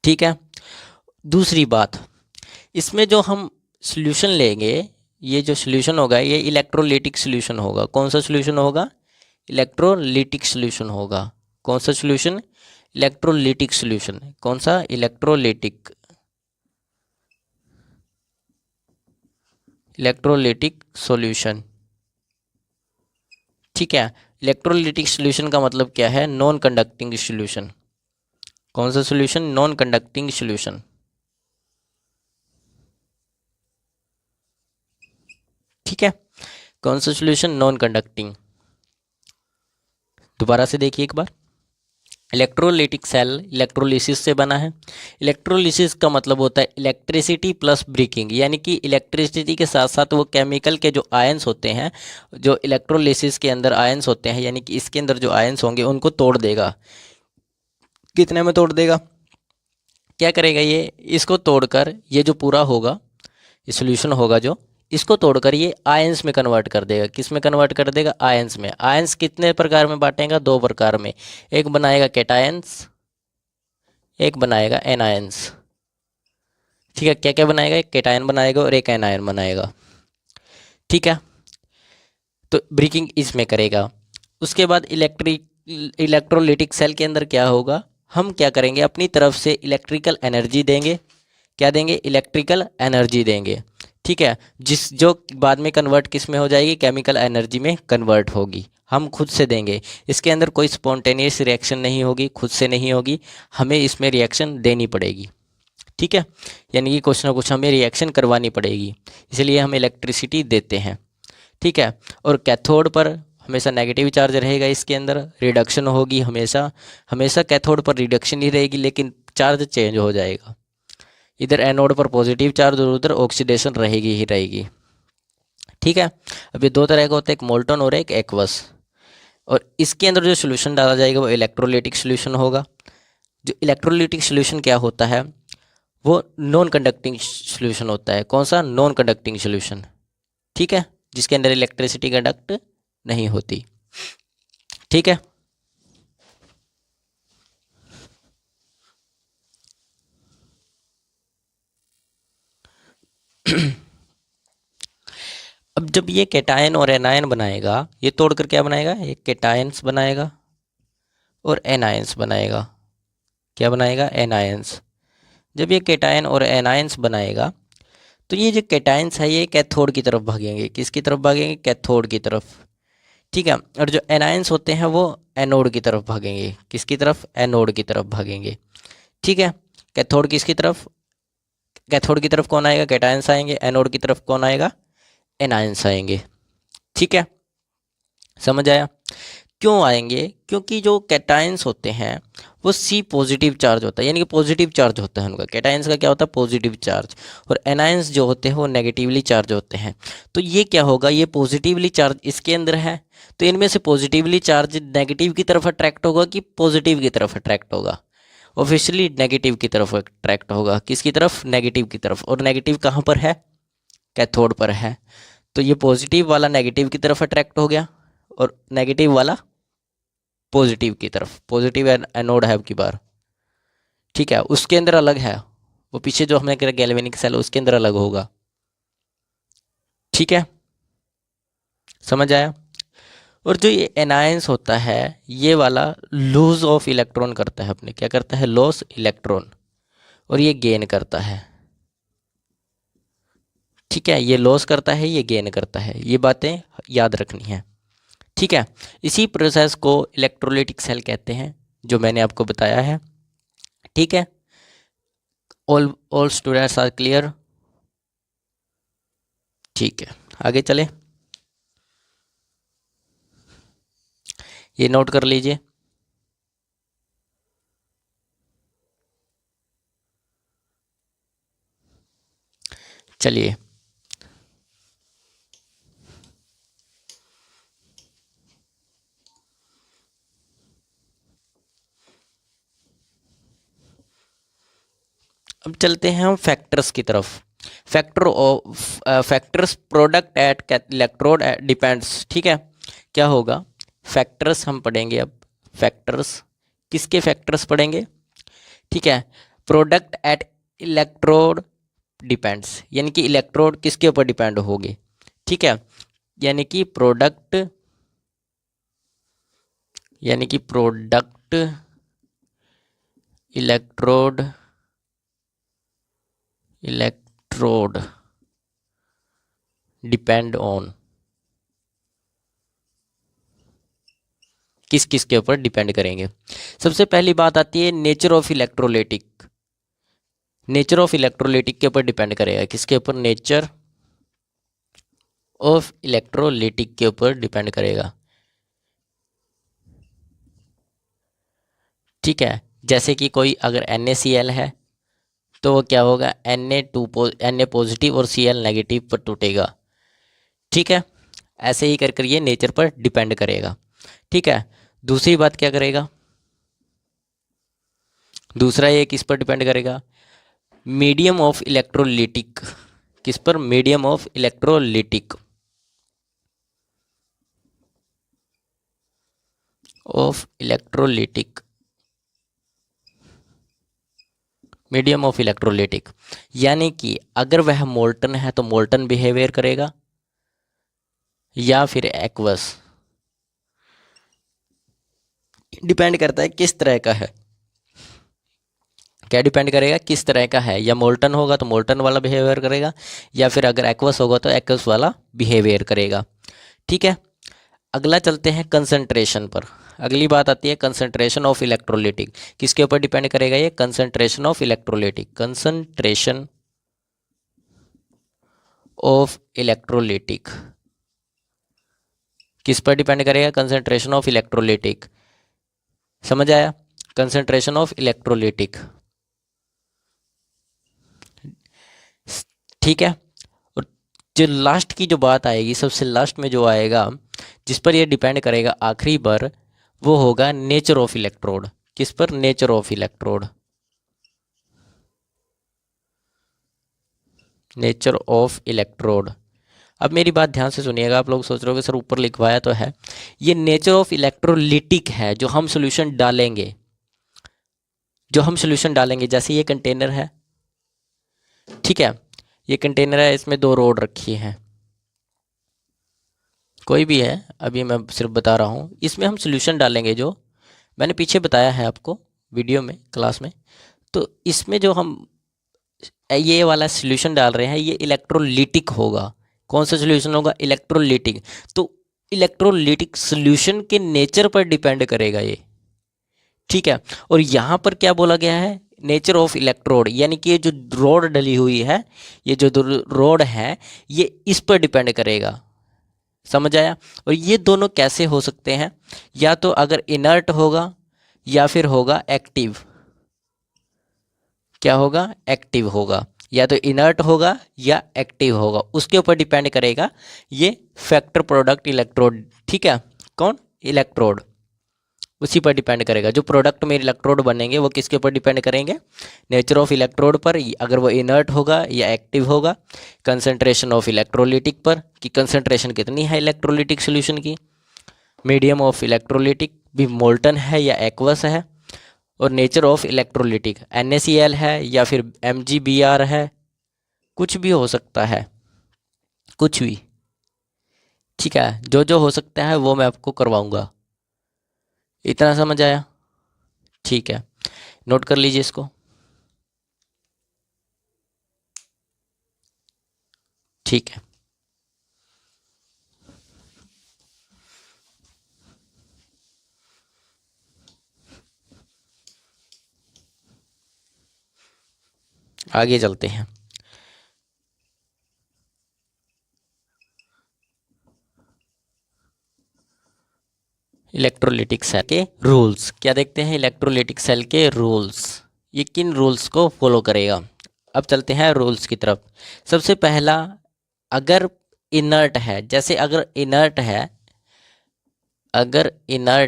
ठीक है। दूसरी बात, इसमें जो हम सॉल्यूशन लेंगे, ये जो सॉल्यूशन होगा ये इलेक्ट्रोलिटिक सॉल्यूशन होगा। कौन सा सॉल्यूशन होगा? इलेक्ट्रोलिटिक सॉल्यूशन होगा। कौन सा सॉल्यूशन? Electrolytic solution. कौन सा? Electrolytic, electrolytic solution. ठीक है। इलेक्ट्रोलिटिक सॉल्यूशन का मतलब क्या है? Non conducting solution. कौन सा सॉल्यूशन? Non conducting solution. ठीक है। कौन सा सॉल्यूशन? Non conducting. दोबारा से देखिए एक बार। इलेक्ट्रोलिटिक सेल इलेक्ट्रोलिसिस से बना है। इलेक्ट्रोलिसिस का मतलब होता है इलेक्ट्रिसिटी प्लस ब्रेकिंग, यानी कि इलेक्ट्रिसिटी के साथ साथ वो केमिकल के जो आयंस होते हैं, जो इलेक्ट्रोलिसिस के अंदर आयंस होते हैं, यानी कि इसके अंदर जो आयंस होंगे उनको तोड़ देगा। कितने में तोड़ देगा? क्या करेगा ये? इसको तोड़कर ये जो पूरा होगा, ये सॉल्यूशन होगा जो, इसको तोड़कर ये आयंस में कन्वर्ट कर देगा। किस में कन्वर्ट कर देगा? आयंस में। आयंस कितने प्रकार में बांटेगा? दो प्रकार में। एक बनाएगा कैटायंस, एक बनाएगा एनायंस। ठीक है। क्या क्या बनाएगा? एक कैटायन बनाएगा और एक एनायन बनाएगा। ठीक है। तो ब्रेकिंग इसमें करेगा। उसके बाद इलेक्ट्रोलिटिक सेल के अंदर क्या होगा? हम क्या करेंगे? अपनी तरफ से इलेक्ट्रिकल एनर्जी देंगे। क्या देंगे? इलेक्ट्रिकल एनर्जी देंगे। ठीक है। जो बाद में कन्वर्ट किस में हो जाएगी? केमिकल एनर्जी में कन्वर्ट होगी। हम खुद से देंगे। इसके अंदर कोई स्पॉन्टेनियस रिएक्शन नहीं होगी, खुद से नहीं होगी, हमें इसमें रिएक्शन देनी पड़ेगी। ठीक है। यानी कि कुछ ना कुछ हमें रिएक्शन करवानी पड़ेगी, इसलिए हम इलेक्ट्रिसिटी देते हैं। ठीक है। और कैथोड पर हमेशा नेगेटिव चार्ज रहेगा, इसके अंदर रिडक्शन होगी हमेशा। हमेशा कैथोड पर रिडक्शन ही रहेगी, लेकिन चार्ज चेंज हो जाएगा। इधर एनोड पर पॉजिटिव चार्ज और उधर ऑक्सीडेशन रहेगी ही रहेगी। ठीक है। अब ये दो तरह का होता है, एक मोल्टन और एक एक्वस। और इसके अंदर जो सोल्यूशन डाला जाएगा वो इलेक्ट्रोलिटिक सोल्यूशन होगा। जो इलेक्ट्रोलिटिक सोल्यूशन क्या होता है? वो नॉन कंडक्टिंग सोल्यूशन होता है। कौन सा? Non conducting solution. ठीक है। जिसके अंदर इलेक्ट्रिसिटी कंडक्ट नहीं होती। ठीक है। अब जब ये कैटायन और एनायन बनाएगा, ये तोड़कर क्या बनाएगा? ये कैटायंस बनाएगा और एनायंस बनाएगा। क्या बनाएगा? एनायंस। जब ये कैटायन और एनायंस बनाएगा तो ये जो कैटायंस है ये कैथोड की तरफ भागेंगे। किसकी तरफ भागेंगे? कैथोड की तरफ। ठीक है। और जो एनायंस होते हैं वो एनोड की तरफ भागेंगे। किसकी तरफ? एनोड की तरफ भागेंगे। ठीक है। कैथोड किसकी तरफ? कैथोड की तरफ कौन आएगा? कैटायंस आएंगे। एनोड की तरफ कौन आएगा? एनायंस आएंगे। ठीक है। समझ आया? क्यों आएंगे? क्योंकि जो कैटायंस होते हैं वो सी पॉजिटिव चार्ज होता है, यानी कि पॉजिटिव चार्ज होता है उनका। कैटायंस का क्या होता है? Positive charge. और एनायंस जो होते हैं वो नेगेटिवली चार्ज होते हैं। तो ये क्या होगा? ये पॉजिटिवली चार्ज इसके अंदर है, तो इनमें से पॉजिटिवली चार्ज नेगेटिव की तरफ अट्रैक्ट होगा कि पॉजिटिव की तरफ अट्रैक्ट होगा? ऑब्वियसली नेगेटिव की तरफ अट्रैक्ट होगा। किसकी तरफ? नेगेटिव की तरफ। और नेगेटिव कहाँ पर है? कैथोड पर है। तो ये पॉजिटिव वाला नेगेटिव की तरफ अट्रैक्ट हो गया और नेगेटिव वाला पॉजिटिव की तरफ। पॉजिटिव एनोड है अब की बार। ठीक है। उसके अंदर अलग है, वो पीछे जो हमने कहा गैल्वेनिक सेल उसके अंदर अलग होगा। ठीक है। समझ आया? और जो ये एनायंस होता है ये वाला लूज ऑफ इलेक्ट्रॉन करता है अपने। क्या करता है? Loss electron. और ये गेन करता है। ठीक है। ये लॉस करता है, ये गेन करता है। ये बातें याद रखनी है। ठीक है। इसी प्रोसेस को इलेक्ट्रोलिटिक सेल कहते हैं, जो मैंने आपको बताया है। ठीक है। All students are clear? ठीक है। आगे चले, ये नोट कर लीजिए। चलिए, अब चलते हैं हम फैक्टर्स की तरफ। Factors product at electrode depends. ठीक है। क्या होगा? फैक्टर्स हम पढ़ेंगे अब। फैक्टर्स किसके फैक्टर्स पढ़ेंगे? ठीक है। प्रोडक्ट एट इलेक्ट्रोड डिपेंड्स, यानी कि इलेक्ट्रोड किसके ऊपर डिपेंड होगी, ठीक है, यानी कि प्रोडक्ट इलेक्ट्रोड डिपेंड ऑन, किस किस के ऊपर डिपेंड करेंगे। सबसे पहली बात आती है नेचर ऑफ इलेक्ट्रोलाइटिक के ऊपर डिपेंड करेगा, किसके ऊपर, नेचर ऑफ इलेक्ट्रोलाइटिक के ऊपर डिपेंड करेगा, ठीक है। जैसे कि कोई अगर NaCl है तो वो क्या होगा, Na पॉजिटिव और Cl नेगेटिव पर टूटेगा, ठीक है। ऐसे ही कर ये नेचर पर डिपेंड करेगा, ठीक है। दूसरी बात क्या करेगा, दूसरा ये किस पर डिपेंड करेगा, मीडियम ऑफ इलेक्ट्रोलाइटिक, किस पर, medium of electrolytic medium of electrolytic, यानी कि अगर वह मोल्टन है तो मोल्टन बिहेवियर करेगा या फिर एक्वस, डिपेंड करता है किस तरह का है, क्या डिपेंड करेगा, किस तरह का है, या मोल्टन होगा तो मोल्टन वाला बिहेवियर करेगा, या फिर अगर एक्वस होगा तो एक्वस वाला बिहेवियर करेगा, ठीक है। अगला चलते हैं कंसंट्रेशन पर। अगली बात आती है कंसंट्रेशन ऑफ इलेक्ट्रोलाइटिक, किसके ऊपर डिपेंड करेगा ये, कंसंट्रेशन ऑफ इलेक्ट्रोलाइटिक, किस पर डिपेंड करेगा, कंसंट्रेशन ऑफ इलेक्ट्रोलाइटिक, समझ आया, कंसंट्रेशन ऑफ इलेक्ट्रोलाइटिक, ठीक है। और जो लास्ट की जो बात आएगी, सबसे लास्ट में जो आएगा जिस पर ये डिपेंड करेगा आखिरी पर, वो होगा नेचर ऑफ इलेक्ट्रोड, किस पर, नेचर ऑफ इलेक्ट्रोड। अब मेरी बात ध्यान से सुनिएगा, आप लोग सोच रहे हो सर ऊपर लिखवाया तो है, ये नेचर ऑफ इलेक्ट्रोलाइटिक है जो हम सॉल्यूशन डालेंगे, जैसे ये कंटेनर है, ठीक है, ये कंटेनर है, इसमें 2 रोड रखी हैं, कोई भी है, अभी मैं सिर्फ बता रहा हूँ, इसमें हम सॉल्यूशन डालेंगे, जो मैंने पीछे बताया है आपको वीडियो में, क्लास में। तो इसमें जो हम ये वाला सॉल्यूशन डाल रहे हैं ये इलेक्ट्रोलाइटिक होगा। कौन सा सॉल्यूशन होगा, इलेक्ट्रोलाइटिक। तो इलेक्ट्रोलाइटिक सॉल्यूशन के नेचर पर डिपेंड करेगा ये, ठीक है। और यहाँ पर क्या बोला गया है, नेचर ऑफ इलेक्ट्रोड, यानी कि ये जो रोड डली हुई है, ये जो रोड है ये इस पर डिपेंड करेगा, समझ आया। और ये दोनों कैसे हो सकते हैं, या तो अगर इनर्ट होगा या फिर होगा एक्टिव, क्या होगा, एक्टिव होगा, या तो इनर्ट होगा या एक्टिव होगा, उसके ऊपर डिपेंड करेगा ये फैक्टर प्रोडक्ट इलेक्ट्रोड, ठीक है। कौन, इलेक्ट्रोड, उसी पर डिपेंड करेगा। जो प्रोडक्ट में इलेक्ट्रोड बनेंगे वो किसके ऊपर डिपेंड करेंगे, नेचर ऑफ इलेक्ट्रोड पर, अगर वो इनर्ट होगा या एक्टिव होगा, कंसंट्रेशन ऑफ इलेक्ट्रोलाइटिक पर, कि कंसंट्रेशन कितनी है इलेक्ट्रोलाइटिक सॉल्यूशन की, मीडियम ऑफ इलेक्ट्रोलाइटिक भी मोल्टन है या एक्वस है, और नेचर ऑफ इलेक्ट्रोलाइटिक NaCl है या फिर MgBr है, कुछ भी हो सकता है, कुछ भी, ठीक है। जो जो हो सकता है वो मैं आपको करवाऊंगा, इतना समझ आया, ठीक है, नोट कर लीजिए इसको, ठीक है। आगे चलते हैं। इलेक्ट्रोलाइटिक सेल के रूल्स क्या देखते हैं, इलेक्ट्रोलाइटिक सेल के रूल्स, ये किन रूल्स को फॉलो करेगा। अब चलते हैं रूल्स की तरफ। सबसे पहला, अगर इनर्ट है, जैसे अगर इनर्ट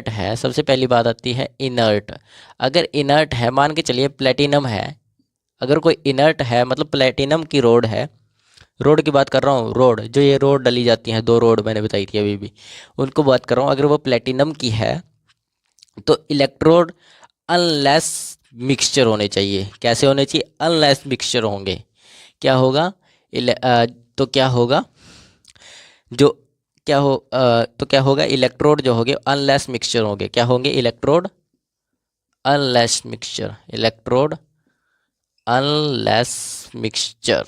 है, सबसे पहली बात आती है इनर्ट। अगर इनर्ट है, मान के चलिए प्लेटिनम है, अगर कोई इनर्ट है मतलब प्लेटिनम की रोड है, रोड की बात कर रहा हूँ, रोड जो ये रोड डली जाती हैं, 2 रोड मैंने बताई थी अभी भी, उनको बात कर रहा हूँ। अगर वो प्लेटिनम की है तो इलेक्ट्रोड अनलेस मिक्सचर होने चाहिए। कैसे होने चाहिए? अनलेस मिक्सचर होंगे। क्या होगा? तो क्या होगा जो तो क्या होगा? इलेक्ट्रोड जो होंगे अनलेस मिक्सचर होंगे। क्या होंगे? Electrode unless mixture, electrode unless mixture.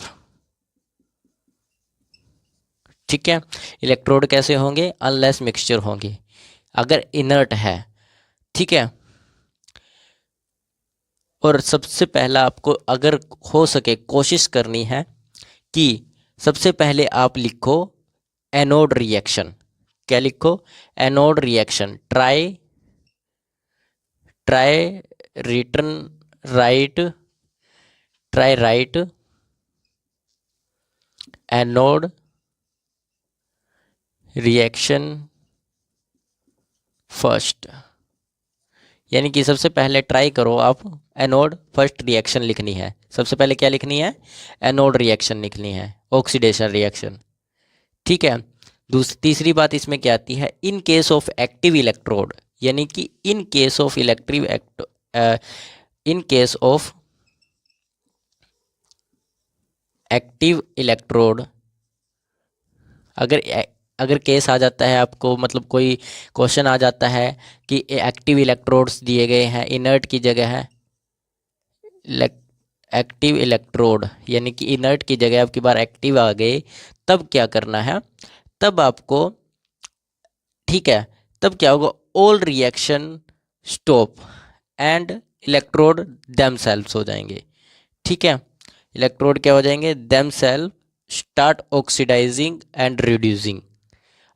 ठीक है, इलेक्ट्रोड कैसे होंगे? अनलेस मिक्सचर होंगे अगर इनर्ट है। ठीक है, और सबसे पहला आपको अगर हो सके कोशिश करनी है कि सबसे पहले आप लिखो एनोड रिएक्शन। क्या लिखो? Anode reaction. Try try return right try right anode reaction first. यानी कि सबसे पहले ट्राई करो आप एनोड फर्स्ट रिएक्शन लिखनी है। सबसे पहले क्या लिखनी है? एनोड रिएक्शन लिखनी है, ऑक्सीडेशन रिएक्शन। ठीक है, तीसरी बात इसमें क्या आती है? In case of active electrode, यानी कि in case of in case of active electrode, अगर अगर केस आ जाता है आपको, मतलब कोई क्वेश्चन आ जाता है कि एक्टिव इलेक्ट्रोड्स दिए गए हैं, इनर्ट की जगह है एक्टिव इलेक्ट्रोड, यानी कि इनर्ट की जगह आपकी बार एक्टिव आ गए, तब क्या करना है? तब आपको, ठीक है, तब क्या होगा? All reaction stop and electrode themselves हो जाएंगे। ठीक है, इलेक्ट्रोड क्या हो जाएंगे? Themselves start oxidising and reducing.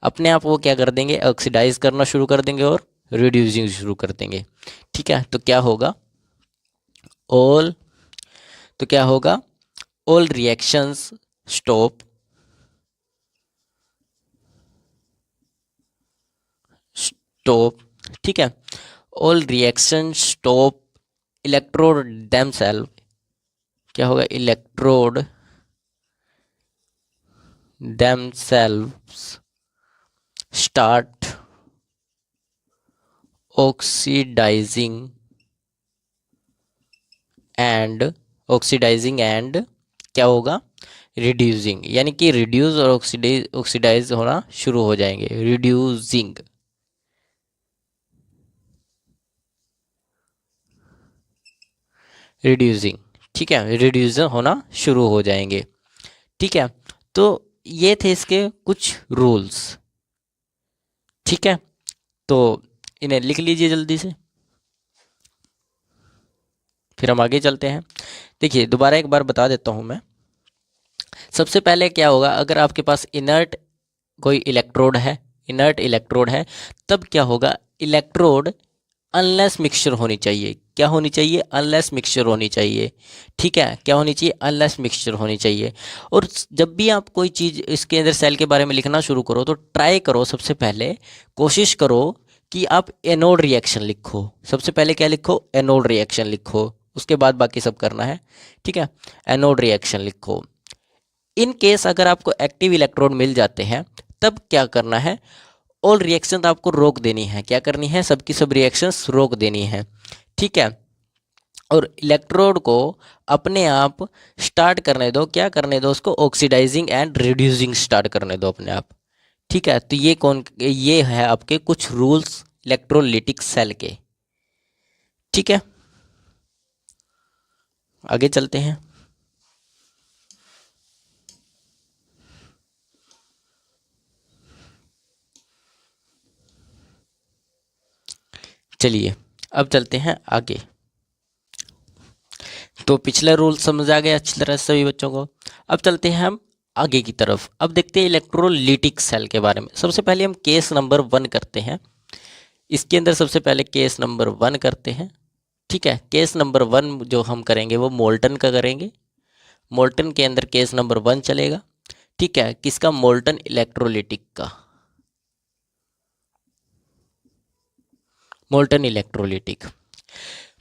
अपने आप वो क्या कर देंगे? ऑक्सीडाइज करना शुरू कर देंगे और रिड्यूसिंग शुरू कर देंगे। ठीक है, तो क्या होगा? ऑल तो क्या होगा? All reactions stop stop. ठीक है, all reaction stop, electrode themselves. क्या होगा? Electrode themselves start oxidising and क्या होगा? रिड्यूसिंग, यानी कि रिड्यूस और ऑक्सीडाइज होना शुरू हो जाएंगे। Reducing, reducing. ठीक है, रिड्यूस होना शुरू हो जाएंगे। ठीक है, तो ये थे इसके कुछ रूल्स। ठीक है, तो इन्हें लिख लीजिए जल्दी से, फिर हम आगे चलते हैं। देखिए, दोबारा एक बार बता देता हूँ मैं। सबसे पहले क्या होगा? अगर आपके पास इनर्ट कोई इलेक्ट्रोड है, इनर्ट इलेक्ट्रोड है, तब क्या होगा? इलेक्ट्रोड अनलेस मिक्सचर होनी चाहिए। क्या होनी चाहिए? अनलेस मिक्सचर होनी चाहिए। ठीक है, क्या होनी चाहिए? अनलेस मिक्सचर होनी चाहिए। और जब भी आप कोई चीज़ इसके अंदर सेल के बारे में लिखना शुरू करो, तो ट्राई करो, सबसे पहले कोशिश करो कि आप एनोड रिएक्शन लिखो। सबसे पहले क्या लिखो? एनोड रिएक्शन लिखो, उसके बाद बाकी सब करना है। ठीक है, एनोड रिएक्शन लिखो। इन केस अगर आपको एक्टिव इलेक्ट्रोड मिल जाते हैं, तब क्या करना है? ऑल रिएक्शन आपको रोक देनी है। क्या करनी है? सबकी सब रिएक्शंस रोक देनी है। ठीक है, और इलेक्ट्रोड को अपने आप स्टार्ट करने दो। क्या करने दो? उसको ऑक्सीडाइजिंग एंड रिड्यूसिंग स्टार्ट करने दो अपने आप। ठीक है, तो ये है आपके कुछ रूल्स इलेक्ट्रोलिटिक सेल के। ठीक है, आगे चलते हैं। चलिए, अब चलते हैं आगे। तो पिछला रूल समझ आ गया अच्छी तरह से सभी बच्चों को। अब चलते हैं हम आगे की तरफ। अब देखते हैं इलेक्ट्रोलिटिक सेल के बारे में। सबसे पहले हम केस नंबर 1 करते हैं। इसके अंदर सबसे पहले केस नंबर 1 करते हैं। ठीक है, केस नंबर 1 जो हम करेंगे वो मोल्टन का करेंगे। मोल्टन के अंदर केस नंबर 1 चलेगा। ठीक है, किसका? मोल्टन इलेक्ट्रोलिटिक का। Molten electrolytic.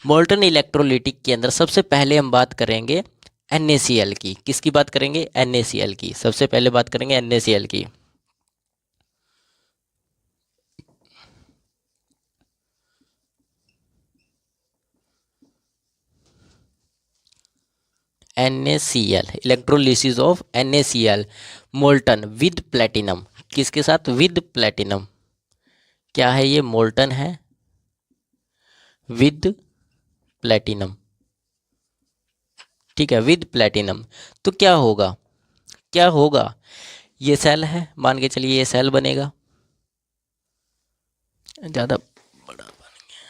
मोल्टन इलेक्ट्रोलिटिक के अंदर सबसे पहले हम बात करेंगे NaCl की। किसकी बात करेंगे? NaCl की। सबसे पहले बात करेंगे NaCl की। NaCl, electrolysis of NaCl molten with platinum. किसके साथ? With platinum. क्या है ये? मोल्टन है विद प्लेटिनम। ठीक है, विद प्लेटिनम। तो क्या होगा, क्या होगा? ये सेल है, मान के चलिए ये सेल बनेगा, ज़्यादा बड़ा बन गया।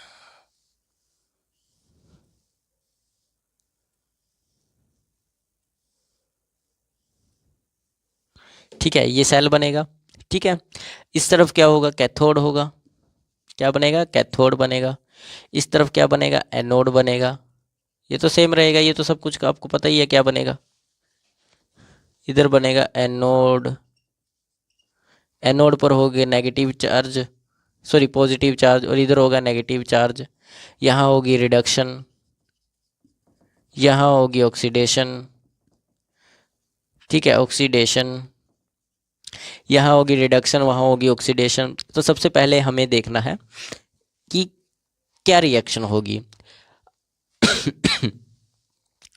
ठीक है, ये सेल बनेगा। ठीक है, इस तरफ क्या होगा? कैथोड होगा। क्या बनेगा? कैथोड बनेगा। इस तरफ क्या बनेगा? एनोड बनेगा। ये तो सेम रहेगा, ये तो सब कुछ का आपको पता ही है क्या बनेगा। इधर बनेगा एनोड, एनोड पर होगा negative charge, sorry positive charge, और इधर होगा नेगेटिव चार्ज। यहाँ होगी रिडक्शन, यहाँ होगी ऑक्सीडेशन। ठीक है, ऑक्सीडेशन, यहाँ होगी रिडक्शन, वहाँ होगी ऑक्सीडेशन। तो सबसे पहले हमें देखना है कि क्या रिएक्शन होगी।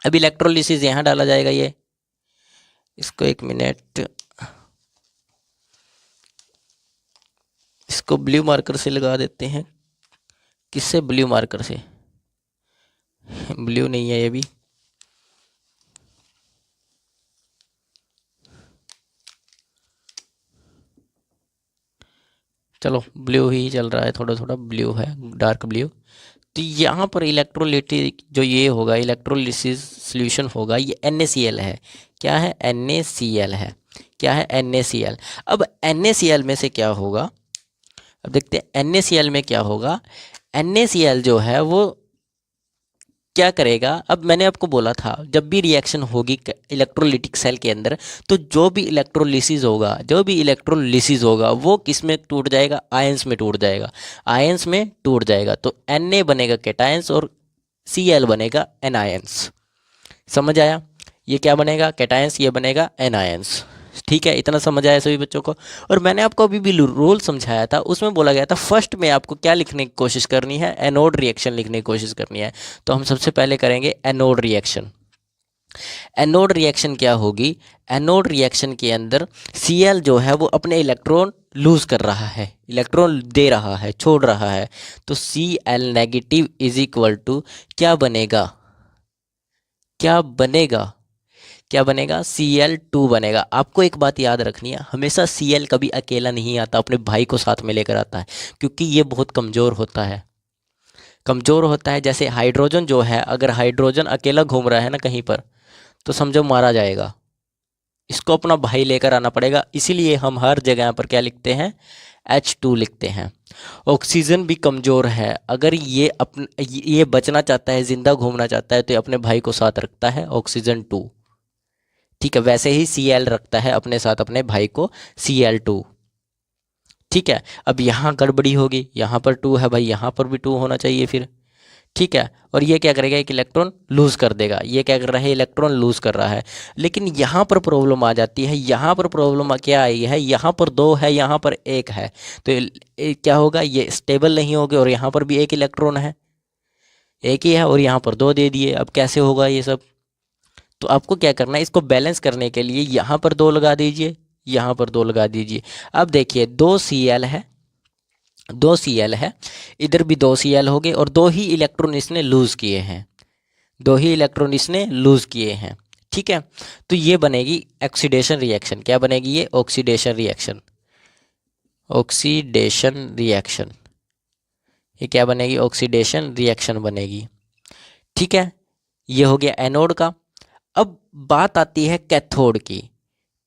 अब इलेक्ट्रोलिसिस यहाँ डाला जाएगा, ये इसको 1 मिनट, इसको ब्लू मार्कर से लगा देते हैं। किससे? ब्लू मार्कर से। ब्लू नहीं है ये भी, चलो ब्लू ही चल रहा है, थोड़ा थोड़ा ब्लू है, डार्क ब्लू। तो यहाँ पर इलेक्ट्रोलिटिक जो ये होगा, इलेक्ट्रोलिसिस सॉल्यूशन होगा, ये NaCl है। क्या है? NaCl है। क्या है? NaCl। अब NaCl में से क्या होगा, अब देखते हैं NaCl में क्या होगा। NaCl जो है वो क्या करेगा? अब मैंने आपको बोला था जब भी रिएक्शन होगी इलेक्ट्रोलिटिक सेल के अंदर, तो जो भी इलेक्ट्रोलिसिस होगा, जो भी इलेक्ट्रोलिसिस होगा वो किस में टूट जाएगा? आयंस में टूट जाएगा, आयंस में टूट जाएगा। तो Na बनेगा कैटायंस और Cl बनेगा एनायंस। समझ आया? ये क्या बनेगा? कैटायंस, ये बनेगा एनायंस। ठीक है, इतना समझ आया सभी बच्चों को? और मैंने आपको अभी भी रूल समझाया था, उसमें बोला गया था फर्स्ट में आपको क्या लिखने की कोशिश करनी है? एनोड रिएक्शन लिखने की कोशिश करनी है। तो हम सबसे पहले करेंगे एनोड रिएक्शन। एनोड रिएक्शन क्या होगी? एनोड रिएक्शन के अंदर Cl जो है वो अपने इलेक्ट्रॉन लूज कर रहा है, इलेक्ट्रॉन दे रहा है, छोड़ रहा है। तो Cl negative is equal to क्या बनेगा? क्या बनेगा? क्या बनेगा? Cl2 बनेगा। आपको एक बात याद रखनी है, हमेशा Cl कभी अकेला नहीं आता, अपने भाई को साथ में लेकर आता है, क्योंकि ये बहुत कमज़ोर होता है, कमज़ोर होता है। जैसे हाइड्रोजन जो है, अगर हाइड्रोजन अकेला घूम रहा है ना कहीं पर, तो समझो मारा जाएगा, इसको अपना भाई लेकर आना पड़ेगा। इसीलिए हम हर जगह पर क्या लिखते हैं? H2 लिखते हैं। ऑक्सीजन भी कमज़ोर है, अगर ये बचना चाहता है, ज़िंदा घूमना चाहता है, तो ये अपने भाई को साथ रखता है, ऑक्सीजन 2। ठीक है, वैसे ही Cl रखता है अपने साथ अपने भाई को, Cl2। ठीक है, अब यहाँ गड़बड़ी होगी, यहाँ पर 2 है भाई, यहाँ पर भी 2 होना चाहिए फिर। ठीक है, और ये क्या करेगा? एक इलेक्ट्रॉन लूज़ कर देगा। ये क्या कर रहा है? इलेक्ट्रॉन लूज़ कर रहा है। लेकिन यहाँ पर प्रॉब्लम आ जाती है, यहाँ पर प्रॉब्लम क्या आई है? यहाँ पर 2 है, यहाँ पर 1 है, तो क्या होगा? ये स्टेबल नहीं होगे, और यहाँ पर भी 1 इलेक्ट्रॉन है, 1 ही है, और यहाँ पर 2 दे दिए। अब कैसे होगा ये सब? तो आपको क्या करना है? इसको बैलेंस करने के लिए यहाँ पर 2 लगा दीजिए, यहाँ पर 2 लगा दीजिए। अब देखिए 2 Cl है, 2 Cl है, इधर भी 2 Cl हो गए, और 2 ही इलेक्ट्रॉन इसने लूज़ किए हैं, 2 ही इलेक्ट्रॉन इसने लूज़ किए हैं। ठीक है, तो ये बनेगी ऑक्सीडेशन रिएक्शन। क्या बनेगी ये? Oxidation reaction, oxidation reaction. ये क्या बनेगी? ऑक्सीडेशन रिएक्शन बनेगी। ठीक है, ये हो गया एनोड का। अब बात आती है कैथोड की।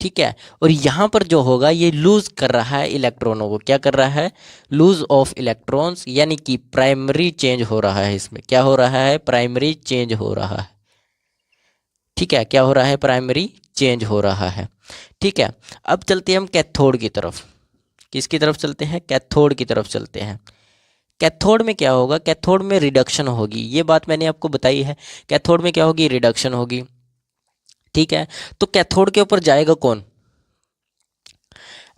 ठीक है, और यहाँ पर जो होगा ये लूज कर रहा है इलेक्ट्रॉनों को। क्या कर रहा है? लूज ऑफ इलेक्ट्रॉन्स, यानी कि प्राइमरी चेंज हो रहा है इसमें। क्या हो रहा है? प्राइमरी चेंज हो रहा है। ठीक है, क्या हो रहा है? प्राइमरी चेंज हो रहा है। ठीक है, अब चलते हैं हम कैथोड की तरफ। किसकी तरफ चलते हैं? कैथोड की तरफ चलते हैं। कैथोड में क्या होगा? कैथोड में रिडक्शन होगी, ये बात मैंने आपको बताई है। कैथोड में क्या होगी? रिडक्शन होगी। ठीक है, तो कैथोड के ऊपर जाएगा कौन?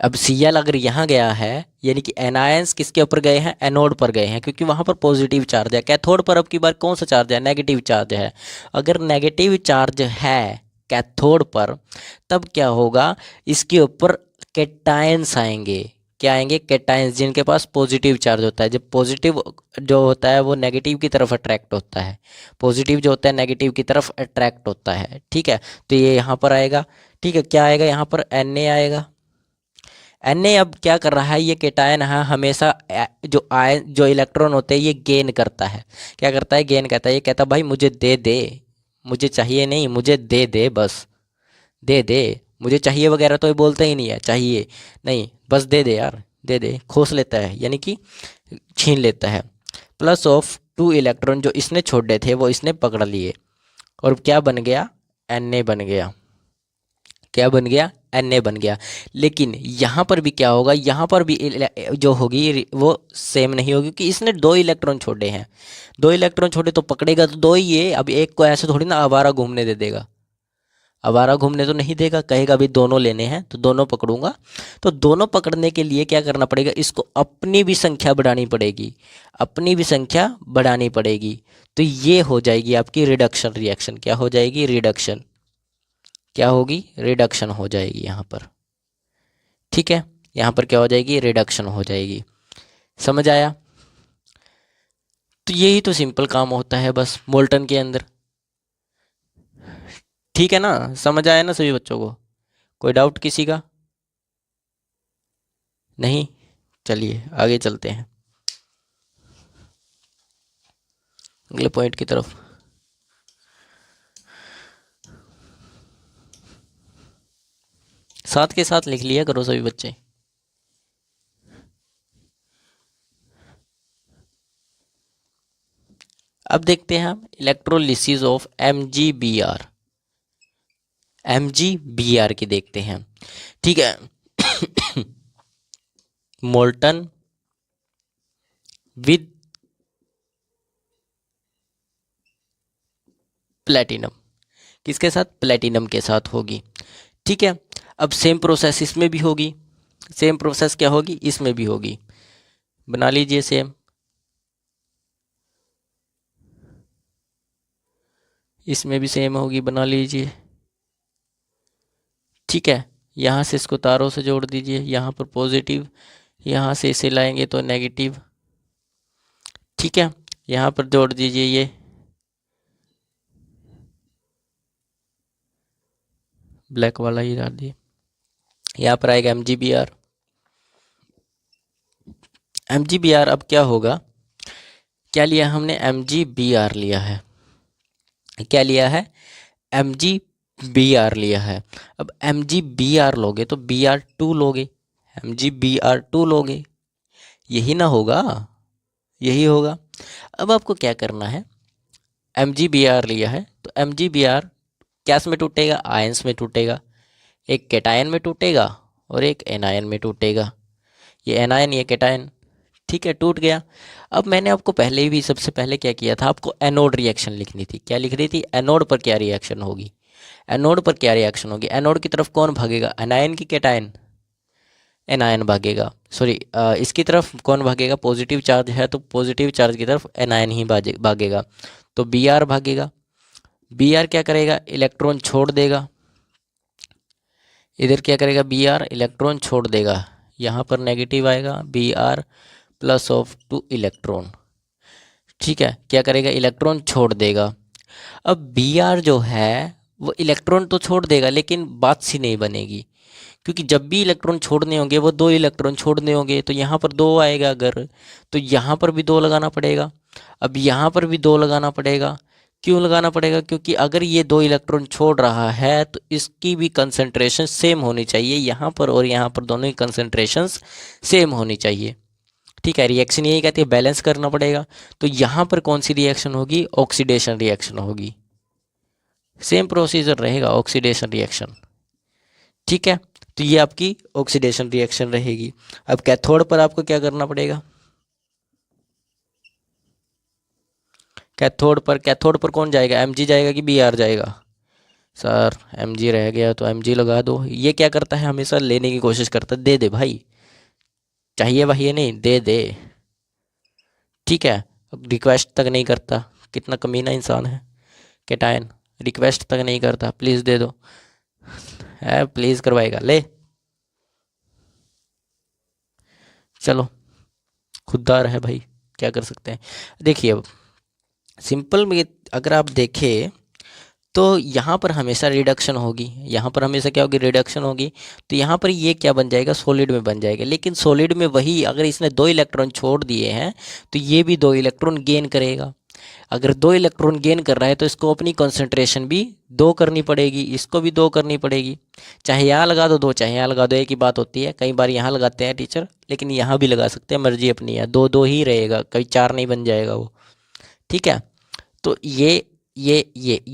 अब Cl अगर यहाँ गया है, यानी कि एनायंस किसके ऊपर गए हैं, एनोड पर गए हैं, क्योंकि वहाँ पर पॉजिटिव चार्ज है। कैथोड पर अब की बार कौन सा चार्ज है, नेगेटिव चार्ज है। अगर नेगेटिव चार्ज है कैथोड पर, तब क्या होगा, इसके ऊपर कैटायंस आएंगे। क्या आएंगे, कैटायंस, जिनके पास पॉजिटिव चार्ज होता है। जब पॉजिटिव जो होता है वो नेगेटिव की तरफ अट्रैक्ट होता है, पॉजिटिव जो होता है नेगेटिव की तरफ अट्रैक्ट होता है। ठीक है, तो ये यहाँ पर आएगा। ठीक है, क्या आएगा यहाँ पर, Na आएगा। Na अब क्या कर रहा है, ये कैटायन है, हमेशा जो आयन जो इलेक्ट्रॉन होते हैं ये गेन करता है। क्या करता है, गेन करता है। ये कहता है भाई मुझे दे दे, मुझे चाहिए नहीं, मुझे दे दे, बस दे दे, मुझे चाहिए वगैरह तो ये बोलता ही नहीं है, चाहिए नहीं, बस दे दे यार, दे दे, खोस लेता है, यानी कि छीन लेता है। प्लस ऑफ 2 इलेक्ट्रॉन जो इसने छोड़े थे वो इसने पकड़ लिए, और क्या बन गया, Na बन गया। क्या बन गया, Na बन गया। लेकिन यहाँ पर भी क्या होगा, यहाँ पर भी जो होगी वो सेम नहीं होगी, क्योंकि इसने 2 इलेक्ट्रॉन छोड़े हैं। 2 इलेक्ट्रॉन छोड़े तो पकड़ेगा तो 2 ही है। अब एक को ऐसे थोड़ी ना आवारा घूमने दे देगा, आवारा घूमने तो नहीं देगा, कहेगा भी दोनों लेने हैं तो दोनों पकड़ूंगा। तो दोनों पकड़ने के लिए क्या करना पड़ेगा, इसको अपनी भी संख्या बढ़ानी पड़ेगी, अपनी भी संख्या बढ़ानी पड़ेगी। तो ये हो जाएगी आपकी रिडक्शन रिएक्शन। क्या हो जाएगी, रिडक्शन। क्या होगी, रिडक्शन हो जाएगी यहाँ पर। ठीक है, यहाँ पर क्या हो जाएगी, रिडक्शन हो जाएगी। समझ आया। तो यही तो सिंपल काम होता है बस मोल्टन के अंदर। ठीक है ना, समझ आया ना सभी बच्चों को, कोई डाउट किसी का नहीं। चलिए आगे चलते हैं अगले पॉइंट की तरफ। साथ के साथ लिख लिया करो सभी बच्चे। अब देखते हैं हम इलेक्ट्रोलिसिस ऑफ MgBr। MgBr की देखते हैं। ठीक है मोल्टन विद प्लेटिनम, किसके साथ, प्लेटिनम के साथ होगी। ठीक है, अब सेम प्रोसेस इसमें भी होगी, सेम प्रोसेस क्या होगी, इसमें भी होगी। बना लीजिए सेम, इसमें भी सेम होगी, बना लीजिए। ठीक है, यहाँ से इसको तारों से जोड़ दीजिए, यहाँ पर पॉजिटिव, यहाँ से इसे लाएंगे तो नेगेटिव। ठीक है, यहाँ पर जोड़ दीजिए ये, ब्लैक वाला ही डाल दिए। यहाँ पर आएगा MgBr। MgBr अब क्या होगा, क्या लिया हमने, MgBr लिया है। क्या लिया है, MgBr लिया है। अब MgBr लोगे तो Br2 लोगे, MgBr2 लोगे, यही ना होगा, यही होगा। अब आपको क्या करना है, MgBr लिया है तो MgBr कैस में टूटेगा, आयंस में टूटेगा। एक कैटायन में टूटेगा और एक एनायन में टूटेगा। ये एनायन, ये कैटायन। ठीक है, टूट गया। अब मैंने आपको पहले भी, सबसे पहले क्या किया था, आपको एनोड रिएक्शन लिखनी थी। क्या लिख रही थी, एनोड पर क्या रिएक्शन होगी, एनोड पर क्या रिएक्शन होगी। एनोड की तरफ कौन भागेगा, एनायन की कैटायन, एनायन भागेगा। सॉरी, इसकी तरफ कौन भागेगा, पॉजिटिव चार्ज है तो पॉजिटिव चार्ज की तरफ एनायन ही भागेगा। तो Br भागेगा। Br क्या करेगा, इलेक्ट्रॉन छोड़ देगा। इधर क्या करेगा, Br इलेक्ट्रॉन छोड़ देगा, यहाँ पर नेगेटिव आएगा, Br प्लस ऑफ 2 इलेक्ट्रॉन। ठीक है, क्या करेगा, इलेक्ट्रॉन छोड़ देगा। अब Br जो है वो इलेक्ट्रॉन तो छोड़ देगा, लेकिन बात सी नहीं बनेगी, क्योंकि जब भी इलेक्ट्रॉन छोड़ने होंगे वो 2 इलेक्ट्रॉन छोड़ने होंगे। तो यहाँ पर 2 आएगा अगर, तो यहाँ पर भी 2 लगाना पड़ेगा। अब यहाँ पर भी 2 लगाना पड़ेगा। क्यों लगाना पड़ेगा, क्योंकि अगर ये 2 इलेक्ट्रॉन छोड़ रहा है तो इसकी भी कंसंट्रेशन सेम होनी चाहिए, यहाँ पर और यहाँ पर दोनों ही कंसंट्रेशंस सेम होनी चाहिए। ठीक है, रिएक्शन यही कहती है, बैलेंस करना पड़ेगा। तो यहाँ पर कौन सी रिएक्शन होगी, ऑक्सीडेशन रिएक्शन होगी। सेम प्रोसीजर रहेगा, ऑक्सीडेशन रिएक्शन। ठीक है, तो ये आपकी ऑक्सीडेशन रिएक्शन रहेगी। अब कैथोड पर आपको क्या करना पड़ेगा, कैथोड पर कौन जाएगा, Mg जाएगा कि Br जाएगा, सर mg रह गया तो mg लगा दो। ये क्या करता है, हमेशा लेने की कोशिश करता है, दे दे भाई, चाहिए भाई ये नहीं, दे दे। ठीक है, रिक्वेस्ट तक नहीं करता, कितना कमीना इंसान है केटायन, रिक्वेस्ट तक नहीं करता, प्लीज़ दे दो, है प्लीज़ करवाएगा, ले चलो, खुददार है भाई, क्या कर सकते हैं। देखिए अब सिंपल में अगर आप देखें तो यहाँ पर हमेशा रिडक्शन होगी, यहाँ पर हमेशा क्या होगी, रिडक्शन होगी। तो यहाँ पर ये क्या बन जाएगा, सॉलिड में बन जाएगा। लेकिन सॉलिड में वही अगर इसने 2 इलेक्ट्रॉन छोड़ दिए हैं तो ये भी 2 इलेक्ट्रॉन गेन करेगा। अगर 2 इलेक्ट्रॉन गेन कर रहा है तो इसको अपनी कंसंट्रेशन भी 2 करनी पड़ेगी, इसको भी 2 करनी पड़ेगी। चाहे यहाँ लगा दो 2, चाहे यहाँ लगा दो, एक ही बात होती है। कई बार यहाँ लगाते हैं टीचर, लेकिन यहाँ भी लगा सकते हैं, मर्जी अपनी है, 2 2 ही रहेगा, कभी 4 नहीं बन जाएगा वो। ठीक है, तो ये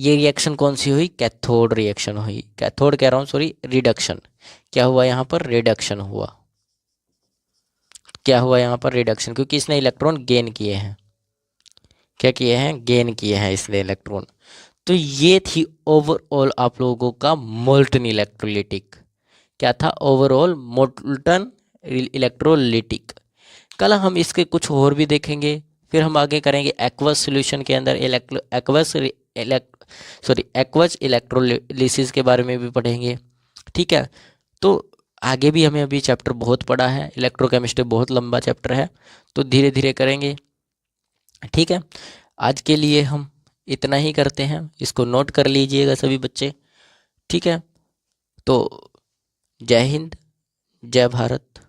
रिएक्शन कौन सी हुई, कैथोड रिएक्शन हुई, कैथोड कह रहा हूँ सॉरी, रिडक्शन। क्या हुआ यहाँ पर, रिडक्शन हुआ। क्या हुआ यहाँ पर, रिडक्शन, क्योंकि इसने इलेक्ट्रॉन गेन किए हैं। क्या किए हैं, गेन किए हैं इसने इलेक्ट्रॉन। तो ये थी ओवरऑल आप लोगों का मोल्टन इलेक्ट्रोलिटिक। क्या था, ओवरऑल मोल्टन इलेक्ट्रोलिटिक। कल हम इसके कुछ और भी देखेंगे, फिर हम आगे करेंगे एक्वस सॉल्यूशन के अंदर एक्वस इलेक्ट्रोलिसिस के बारे में भी पढ़ेंगे। ठीक है, तो आगे भी हमें अभी चैप्टर बहुत पढ़ा है, इलेक्ट्रोकेमिस्ट्री बहुत लंबा चैप्टर है, तो धीरे धीरे करेंगे। ठीक है, आज के लिए हम इतना ही करते हैं, इसको नोट कर लीजिएगा सभी बच्चे। ठीक है, तो जय हिंद, जय भारत।